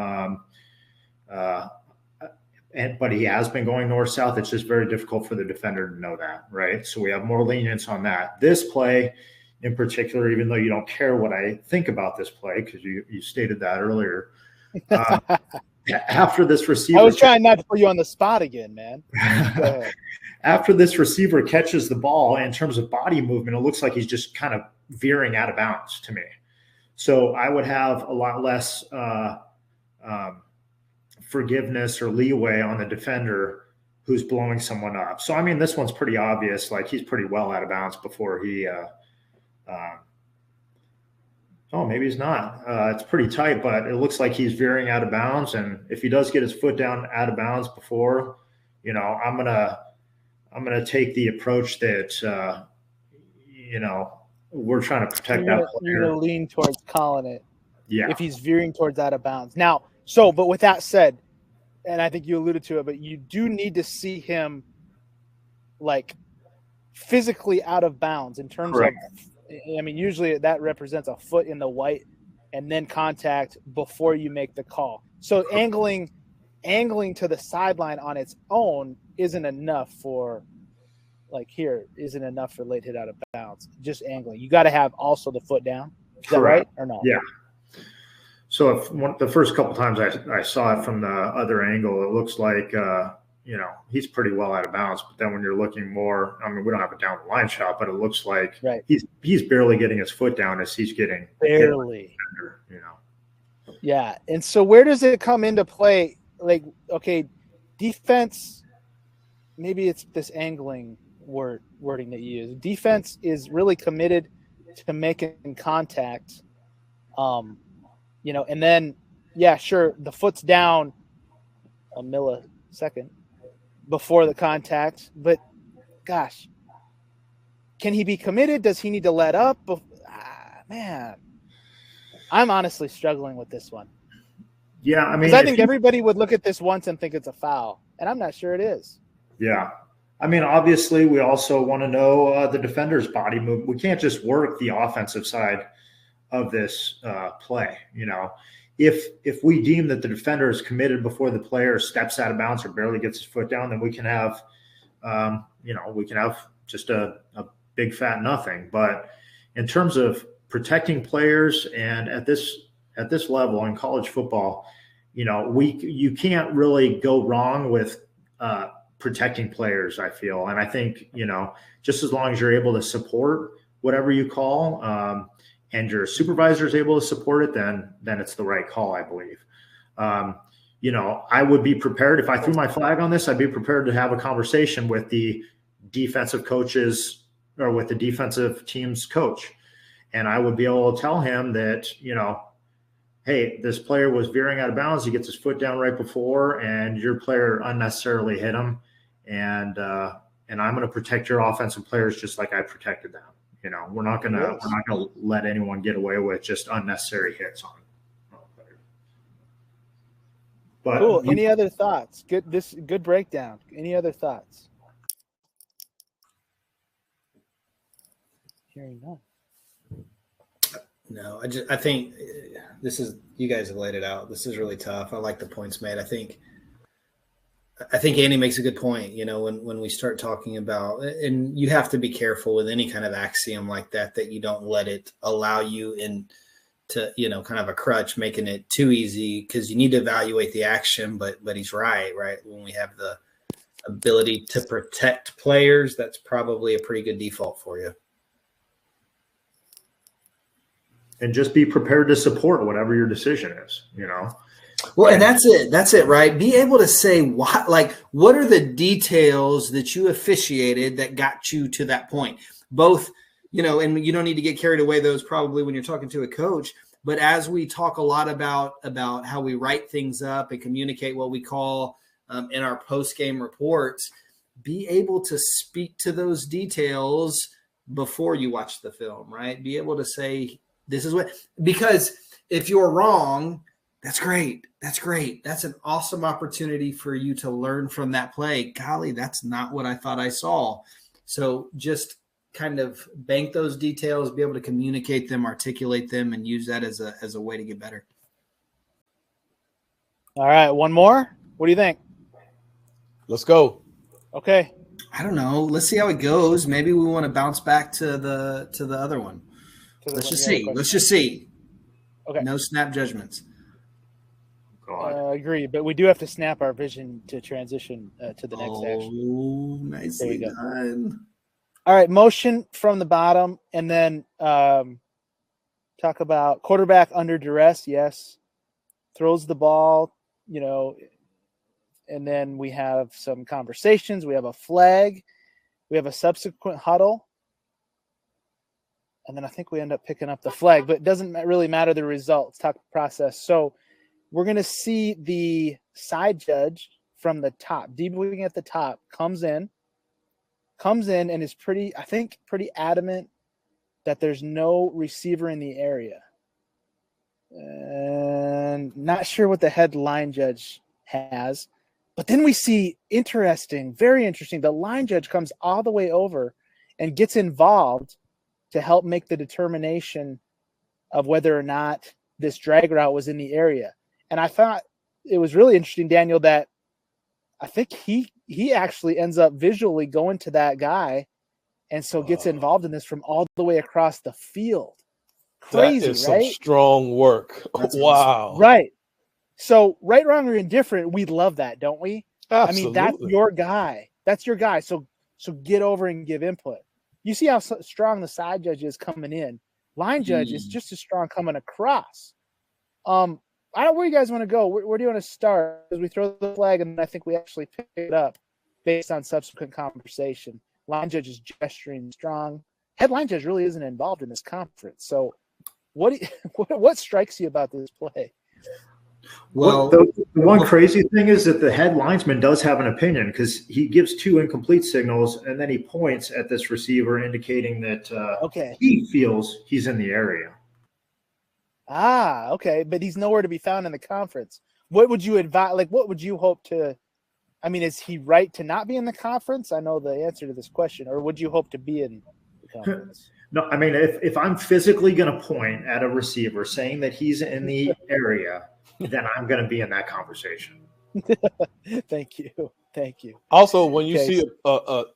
but he has been going north-south. It's just very difficult for the defender to know that, right? So we have more lenience on that. This play in particular, even though you don't care what I think about this play, because you stated that earlier, after this receiver – I was trying not to put you on the spot again, man. After this receiver catches the ball, in terms of body movement, it looks like he's just kind of veering out of bounds to me. So I would have a lot less forgiveness or leeway on the defender who's blowing someone up. So, I mean, this one's pretty obvious. Like, he's pretty well out of bounds before he maybe he's not. It's pretty tight, but it looks like he's veering out of bounds. And if he does get his foot down out of bounds before, I'm gonna take the approach that we're trying to protect that player. You're gonna lean towards calling it. Yeah. If he's veering towards out of bounds. Now, but with that said, and I think you alluded to it, but you do need to see him like physically out of bounds in terms Correct. I mean, usually that represents a foot in the white and then contact before you make the call. So angling to the sideline on its own isn't enough for late hit out of bounds. Just angling. You got to have also the foot down. Is that right or no? Yeah. So the first couple times I saw it from the other angle, it looks like, he's pretty well out of bounds. But then when you're looking more, I mean, we don't have a down the line shot, but it looks like he's barely getting his foot down as he's getting barely. Yeah. And so where does it come into play? Like, okay, defense, maybe it's this angling wording that you use. Defense is really committed to making contact. And then, sure, the foot's down a millisecond before the contact, but gosh, can he be committed? Does he need to let up? Man, I'm honestly struggling with this one. Yeah, I mean, because I think everybody would look at this once and think it's a foul, and I'm not sure it is. Yeah. I mean, obviously, we also want to know the defender's body move. We can't just work the offensive side of this play. If we deem that the defender is committed before the player steps out of bounds or barely gets his foot down, then we can have, just a big fat nothing. But in terms of protecting players, and at this level in college football, you can't really go wrong with protecting players, I feel. And I think, just as long as you're able to support whatever you call, and your supervisor is able to support it, then it's the right call, I believe. I would be prepared if I threw my flag on this. I'd be prepared to have a conversation with the defensive coaches or with the defensive team's coach. And I would be able to tell him that, hey, this player was veering out of bounds. He gets his foot down right before, and your player unnecessarily hit him. And I'm going to protect your offensive players just like I protected them. We're not going to let anyone get away with just unnecessary hits on players. But cool. Any other thoughts? Good breakdown. Any other thoughts? Hearing none. No, I think this is, you guys have laid it out. This is really tough. I like the points made. I think Andy makes a good point, when we start talking about, and you have to be careful with any kind of axiom like that you don't let it allow you into, kind of a crutch, making it too easy, because you need to evaluate the action, but he's right? When we have the ability to protect players, that's probably a pretty good default for you. And just be prepared to support whatever your decision is, Well, and that's it, right? Be able to say what are the details that you officiated that got you to that point? Both, and you don't need to get carried away those probably when you're talking to a coach, but as we talk a lot about how we write things up and communicate what we call in our post-game reports, be able to speak to those details before you watch the film, right? Be able to say, this is what, because if you're wrong, that's great. That's great. That's an awesome opportunity for you to learn from that play. Golly, that's not what I thought I saw. So just kind of bank those details, be able to communicate them, articulate them, and use that as a way to get better. All right, one more. What do you think? Let's go. Okay. I don't know. Let's see how it goes. Maybe we want to bounce back to the other one. Let's just see. Okay. No snap judgments. Agree, but we do have to snap our vision to transition to the next action. Oh, nicely done. All right, motion from the bottom, and then talk about quarterback under duress. Yes, throws the ball, and then we have some conversations. We have a flag. We have a subsequent huddle. And then I think we end up picking up the flag, but it doesn't really matter the results, talk process. So we're going to see the side judge from the top, debriefing at the top, comes in and is pretty adamant that there's no receiver in the area. And not sure what the head line judge has. But then we see very interesting. The line judge comes all the way over and gets involved to help make the determination of whether or not this drag route was in the area. And I thought it was really interesting, Daniel, that I think he actually ends up visually going to that guy and so gets involved in this from all the way across the field. Crazy, that is right? some strong work. That's Wow. Right. So right, wrong, or indifferent, we love that, don't we? Absolutely. I mean, that's your guy. That's your guy. So get over and give input. You see how strong the side judge is coming in. Line judge is just as strong coming across. I don't. Where you guys want to go? Where do you want to start? Because we throw the flag, and I think we actually pick it up based on subsequent conversation. Line judge is gesturing strong. Head line judge really isn't involved in this conference. So, what strikes you about this play? Well, the one crazy thing is that the head linesman does have an opinion because he gives 2 incomplete signals and then he points at this receiver indicating that he feels he's in the area. Ah, okay, but he's nowhere to be found in the conference. What would you advise? Like, what would you hope to? I mean, is he right to not be in the conference? I know the answer to this question, or would you hope to be in the conference? No, I mean, if I'm physically going to point at a receiver saying that he's in the area, then I'm going to be in that conversation. Thank you. Also, when you see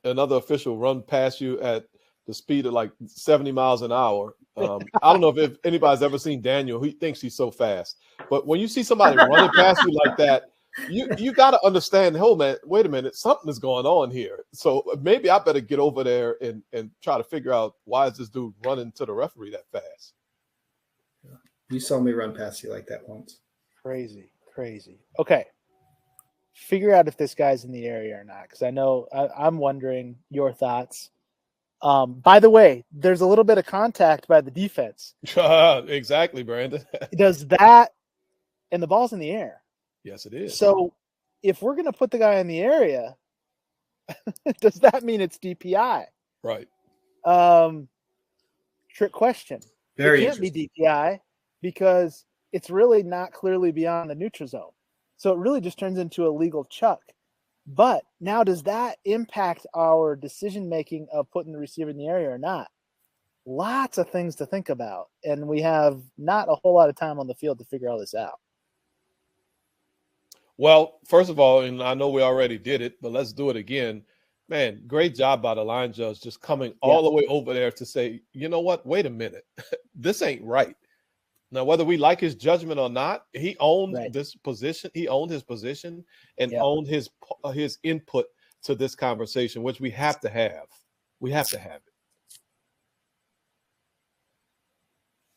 another official run past you at the speed of like 70 miles an hour, I don't know if anybody's ever seen Daniel. He thinks he's so fast, but when you see somebody running past you like that, you got to understand. Oh man, wait a minute, something is going on here. So maybe I better get over there and try to figure out why is this dude running to the referee that fast. You saw me run past you like that once. Crazy. Okay. Figure out if this guy's in the area or not, because I know I'm wondering your thoughts. By the way, there's a little bit of contact by the defense. Exactly, Brandon. Does that, and the ball's in the air. Yes, it is. So if we're going to put the guy in the area, does that mean it's DPI? Right. Trick question. Very it can't be DPI because it's really not clearly beyond the neutral zone. So it really just turns into a legal chuck. But now, does that impact our decision-making of putting the receiver in the area or not? Lots of things to think about. And we have not a whole lot of time on the field to figure all this out. Well, first of all, and I know we already did it, but let's do it again. Man, great job by the line judge just coming all the way over there to say, you know what? Wait a minute. This ain't right. Now, whether we like his judgment or not, he owned this position. He owned his position and owned his input to this conversation, which we have to have. We have to have it.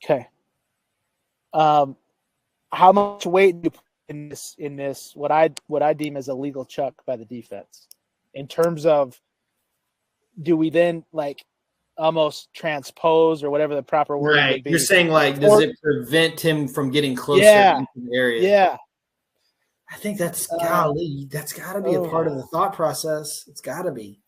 Okay. How much weight do you put in this what I deem as a legal chuck by the defense? In terms of, do we then like almost transpose or whatever the proper word would be? You're saying like, does it prevent him from getting closer into the area? Yeah. I think that's got to be a part of the thought process. It's got to be.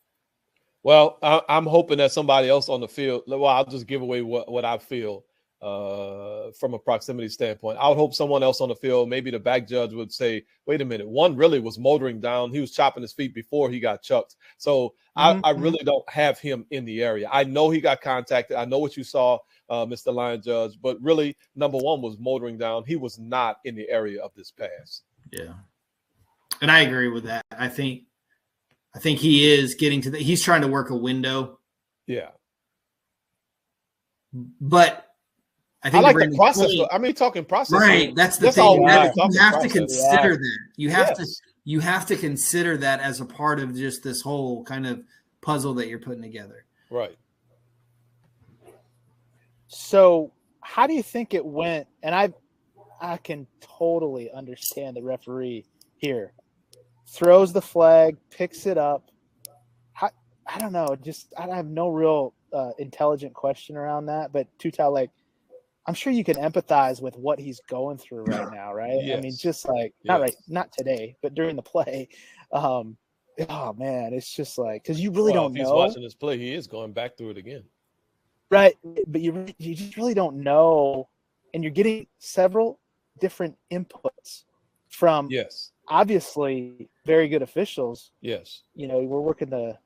Well, I'm hoping that somebody else on the field. Well, I'll just give away what I feel from a proximity standpoint. I would hope someone else on the field, maybe the back judge, would say, wait a minute, one really was motoring down. He was chopping his feet before he got chucked. So I really don't have him in the area. I know he got contacted. I know what you saw, Mr. Line Judge, but really, number one was motoring down. He was not in the area of this pass. Yeah. And I agree with that. I think he is getting to he's trying to work a window. Yeah. But I like the process. I mean, talking process. Right. That's the thing. You have to consider that. You have to consider that as a part of just this whole kind of puzzle that you're putting together. Right. So how do you think it went? And I can totally understand the referee here. Throws the flag, picks it up. I don't know. Just I have no real intelligent question around that. But Tuta, like, I'm sure you can empathize with what he's going through right now, right? Yes. I mean, just like not today, but during the play. Oh man, it's just like because you really don't know. If he's watching this play, he is going back through it again. Right, but you just really don't know, and you're getting several different inputs from obviously very good officials. Yes, you know, we're working the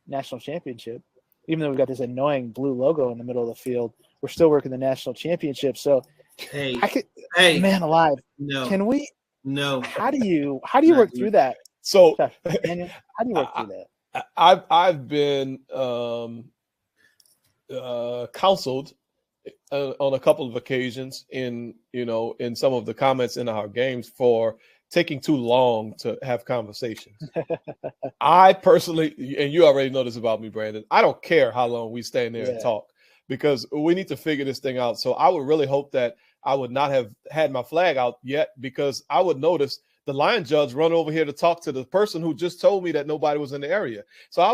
national championship, even though we've got this annoying blue logo in the middle of the field. We're still working the national championship. So, hey, man alive, no, can we? No. How do you work through that? So, Daniel, how do you work through that? I've been counseled on a couple of occasions in some of the comments in our games for taking too long to have conversations. I personally, and you already know this about me, Brandon, I don't care how long we stand there and talk, because we need to figure this thing out. So I would really hope that I would not have had my flag out yet, because I would notice the line judge run over here to talk to the person who just told me that nobody was in the area. So I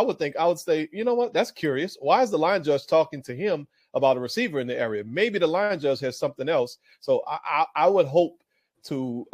would say, you know what, that's curious. Why is the line judge talking to him about a receiver in the area? Maybe the line judge has something else. So I would hope to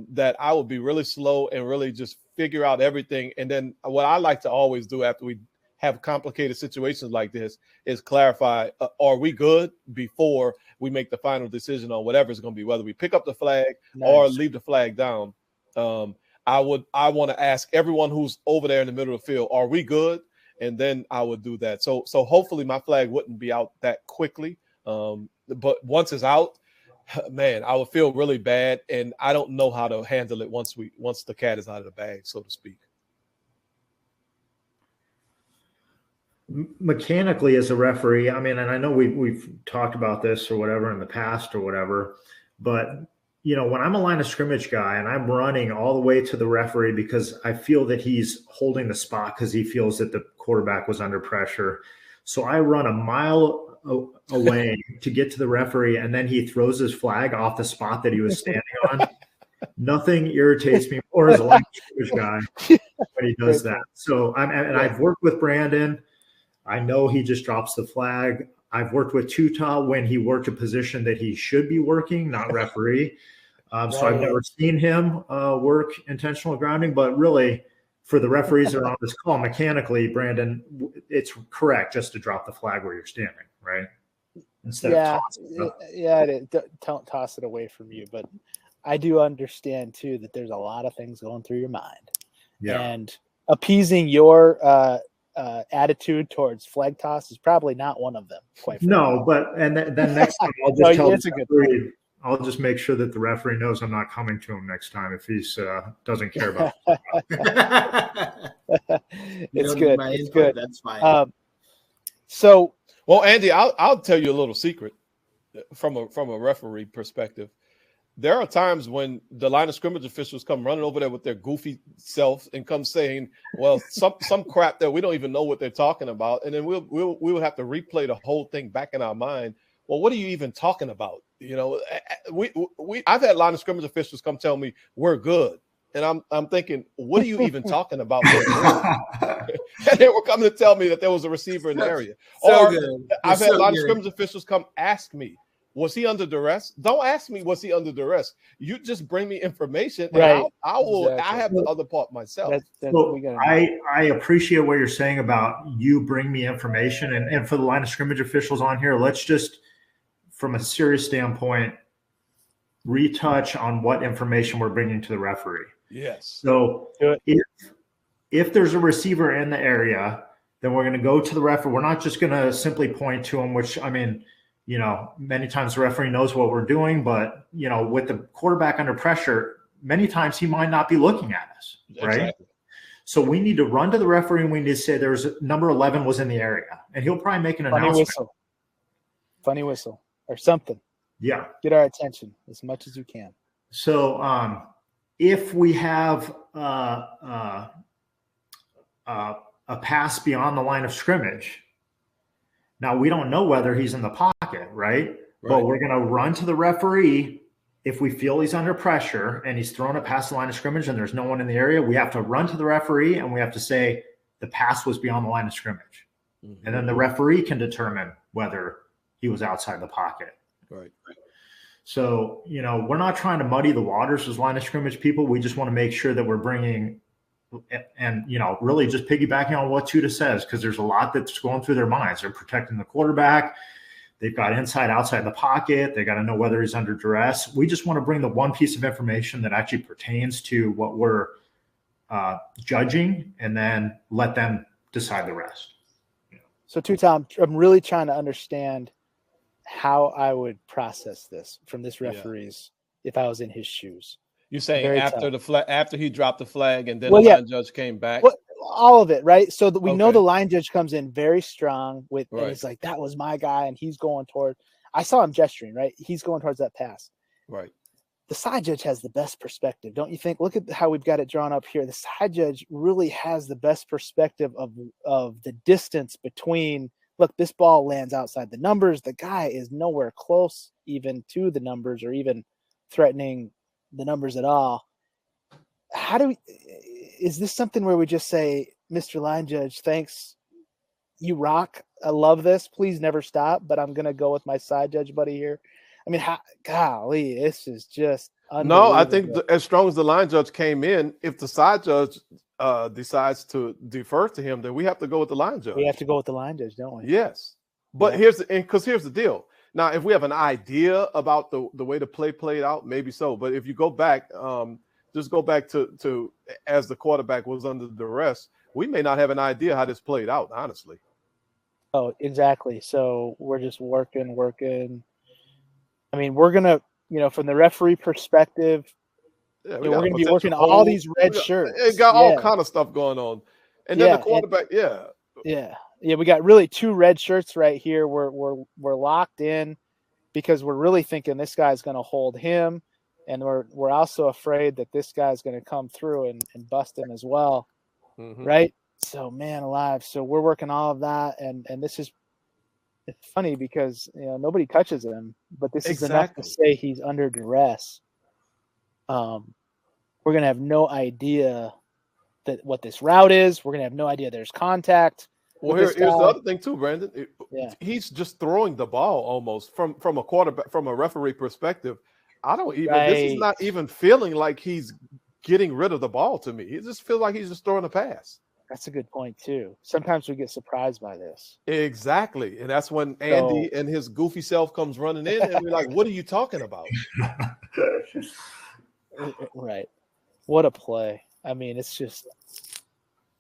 that I would be really slow and really just figure out everything. And then what I like to always do after we have complicated situations like this is clarify, are we good, before we make the final decision on whatever it's going to be, whether we pick up the flag or leave the flag down. I want to ask everyone who's over there in the middle of the field, are we good? And then I would do that. So hopefully my flag wouldn't be out that quickly. But once it's out, man, I would feel really bad, and I don't know how to handle it once the cat is out of the bag, so to speak. Mechanically, as a referee, I mean, and I know we've talked about this or whatever in the past or whatever, but when I'm a line of scrimmage guy and I'm running all the way to the referee because I feel that he's holding the spot because he feels that the quarterback was under pressure, so I run a mile away to get to the referee, and then he throws his flag off the spot that he was standing on. Nothing irritates me more as a line of scrimmage guy when he does that. So I've worked with Brandon. I know he just drops the flag. I've worked with Tuta when he worked a position that he should be working, not referee. So I've never seen him work intentional grounding, but really for the referees that are on this call, mechanically, Brandon, it's correct just to drop the flag where you're standing, right? Instead of tossing it. Don't toss it away from you. But I do understand too that there's a lot of things going through your mind, and appeasing your attitude towards flag toss is probably not one of them. Quite frankly. No, but then next time I'll just tell the referee, I'll just make sure that the referee knows I'm not coming to him next time if he's doesn't care about it. It's good. It's good. That's fine. Well, Andy, I'll tell you a little secret from a referee perspective. There are times when the line of scrimmage officials come running over there with their goofy self and come saying, well, some crap that we don't even know what they're talking about. And then we would have to replay the whole thing back in our mind. Well, what are you even talking about? I've had line of scrimmage officials come tell me we're good. And I'm thinking, what are you even talking about? And they were coming to tell me that there was a receiver in the area. I've had line of scrimmage officials come ask me, was he under duress? Don't ask me, was he under duress? You just bring me information, and I will. Exactly. I have the other part myself. I appreciate what you're saying about you bring me information, and for the line of scrimmage officials on here, let's just, from a serious standpoint, retouch on what information we're bringing to the referee. Yes. So if there's a receiver in the area, then we're going to go to the referee. We're not just going to simply point to him, which, I mean, many times the referee knows what we're doing, but, with the quarterback under pressure, many times he might not be looking at us, right? Exactly. So we need to run to the referee and we need to say there's number 11 was in the area, and he'll probably make an announcement. Funny whistle or something. Yeah. Get our attention as much as you can. So if we have a pass beyond the line of scrimmage, now we don't know whether he's in the pocket, right? But we're going to run to the referee if we feel he's under pressure and he's throwing it past the line of scrimmage and there's no one in the area. We have to run to the referee and we have to say the pass was beyond the line of scrimmage. Mm-hmm. And then the referee can determine whether he was outside the pocket. Right. So, we're not trying to muddy the waters as line of scrimmage people. We just want to make sure that we're bringing and, really just piggybacking on what Tuta says, because there's a lot that's going through their minds. They're protecting the quarterback. They've got inside, outside the pocket. They got to know whether he's under duress. We just want to bring the one piece of information that actually pertains to what we're judging, and then let them decide the rest. So, Tuta, I'm really trying to understand how I would process this from this referee's if I was in his shoes. You're saying after he dropped the flag and then the line judge came back? Well, all of it, right? So that we know the line judge comes in very strong with, and it's like, that was my guy, and he's going toward. I saw him gesturing, right? He's going towards that pass. Right. The side judge has the best perspective, don't you think? Look at how we've got it drawn up here. The side judge really has the best perspective of the distance between. Look, this ball lands outside the numbers. The guy is nowhere close even to the numbers or even threatening the numbers at all. Is this something where we just say, Mr. Line Judge, thanks, you rock. I love this. Please never stop. But I'm going to go with my side judge buddy here. I mean, golly, this is just unbelievable. No, I think as strong as the line judge came in, if the side judge decides to defer to him, then we have to go with the line judge. We have to go with the line judge, don't we? Yes. But here's the deal. Now, if we have an idea about the way the play played out, maybe so. But if you go back, just go back to as the quarterback was under duress, we may not have an idea how this played out, honestly. Oh, exactly. So we're just working. I mean, we're going to, from the referee perspective, we're going to be working all these red shirts. It got all kind of stuff going on. And then the quarterback, Yeah, we got really 2 red shirts right here. We're locked in because we're really thinking this guy's going to hold him. And we're also afraid that this guy's going to come through and bust him as well. Mm-hmm. Right? So, man alive. So we're working all of that. And this is, it's funny because, nobody touches him, but this is enough to say he's under duress. We're going to have no idea what this route is. We're going to have no idea there's contact. Well, here's the other thing too, Brandon. He's just throwing the ball almost from a quarterback, from a referee perspective. I don't even, this is not even feeling like he's getting rid of the ball to me. It just feels like he's just throwing a pass. That's a good point too. Sometimes we get surprised by this. Exactly. And that's when Andy and his goofy self comes running in and we're like, what are you talking about? Right. What a play. I mean, it's just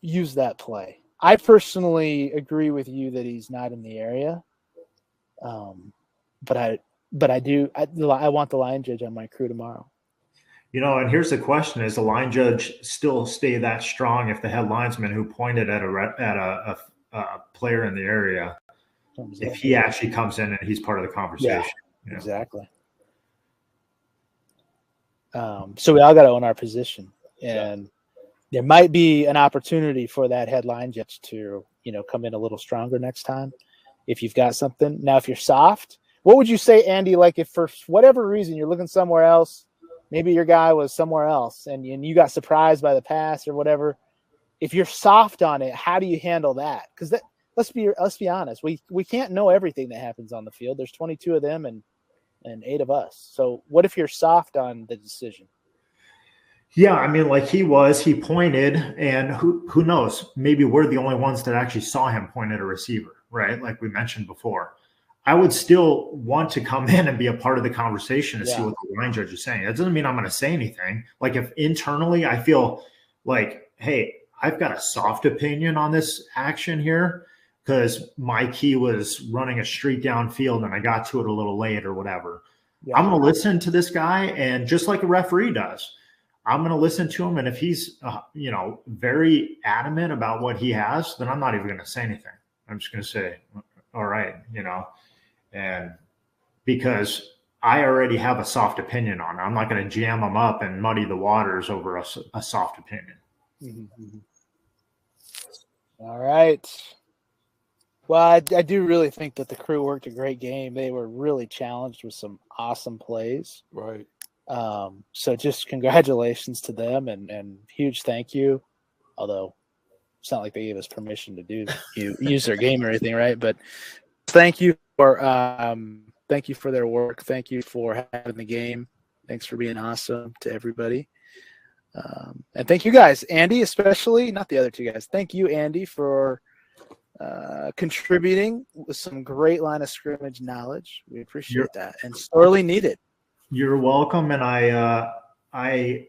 use that play. I personally agree with you that he's not in the area. But I want the line judge on my crew tomorrow. And here's the question: is the line judge still stay that strong if the head linesman who pointed at a player in the area, if he actually comes in and he's part of the conversation? Yeah, exactly. So we all got to own our position, and there might be an opportunity for that headline judge to, come in a little stronger next time if you've got something. Now, if you're soft, what would you say, Andy? Like if for whatever reason you're looking somewhere else, maybe your guy was somewhere else and you got surprised by the pass or whatever. If you're soft on it, how do you handle that? Because let's be honest, we can't know everything that happens on the field. There's 22 of them and 8 of us. So what if you're soft on the decision? Yeah, I mean, like he pointed, and who knows? Maybe we're the only ones that actually saw him point at a receiver, right? Like we mentioned before. I would still want to come in and be a part of the conversation to see what the line judge is saying. That doesn't mean I'm going to say anything. Like if internally I feel like, hey, I've got a soft opinion on this action here because my key was running a streak downfield and I got to it a little late or whatever. Yeah. I'm going to listen to this guy, and just like a referee does, I'm going to listen to him. And if he's, very adamant about what he has, then I'm not even going to say anything. I'm just going to say, all right, and because I already have a soft opinion on it, I'm not going to jam them up and muddy the waters over a soft opinion. Mm-hmm. All right. Well, I do really think that the crew worked a great game. They were really challenged with some awesome plays. Right. So just congratulations to them and huge thank you. Although it's not like they gave us permission to use their game or anything, right? But thank you for their work. Thank you for having the game. Thanks for being awesome to everybody. And thank you guys, Andy, especially, not the other 2 guys. Thank you, Andy, for contributing with some great line of scrimmage knowledge. We appreciate that and sorely needed. You're welcome. And I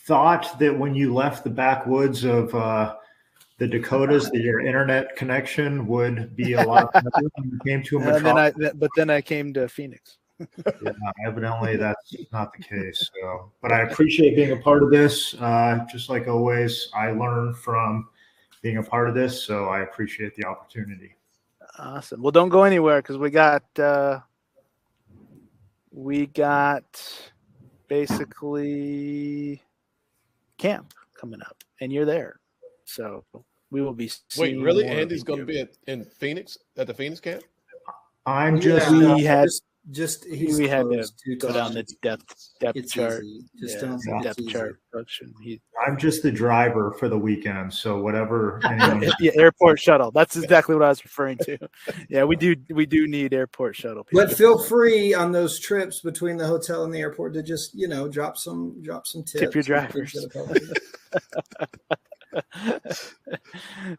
thought that when you left the backwoods of the Dakotas, that your internet connection would be a lot better when you came to a metropolis. But then I came to Phoenix. Yeah, evidently that's not the case. So, but I appreciate being a part of this. Just like always, I learn from being a part of this, so I appreciate the opportunity. Awesome. Well, don't go anywhere because we got we got basically camp coming up, and you're there. So we will be Wait, seeing really? more of Andy's going to you. be in Phoenix at the Phoenix camp? I'm just Yeah, We had- he's we had to close to go down the depth It's chart. easy. Just Yeah, tell him it's depth easy. chart function. I'm just the driver for the weekend. So whatever anyone Yeah, airport shuttle. That's exactly what I was referring to. Yeah, we do need airport shuttle people. But feel free on those trips between the hotel and the airport to just drop some tips. Tip your drivers.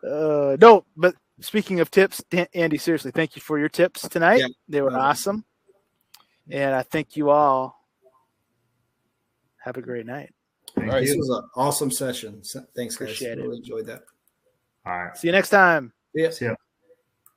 No, but speaking of tips, Andy, seriously, thank you for your tips tonight. Yeah. They were awesome. And I thank you all. Have a great night. Thank All right, This you. was an awesome session. Thanks, guys. Appreciate it. Really enjoyed that. All right. See you next time. Yeah. See ya.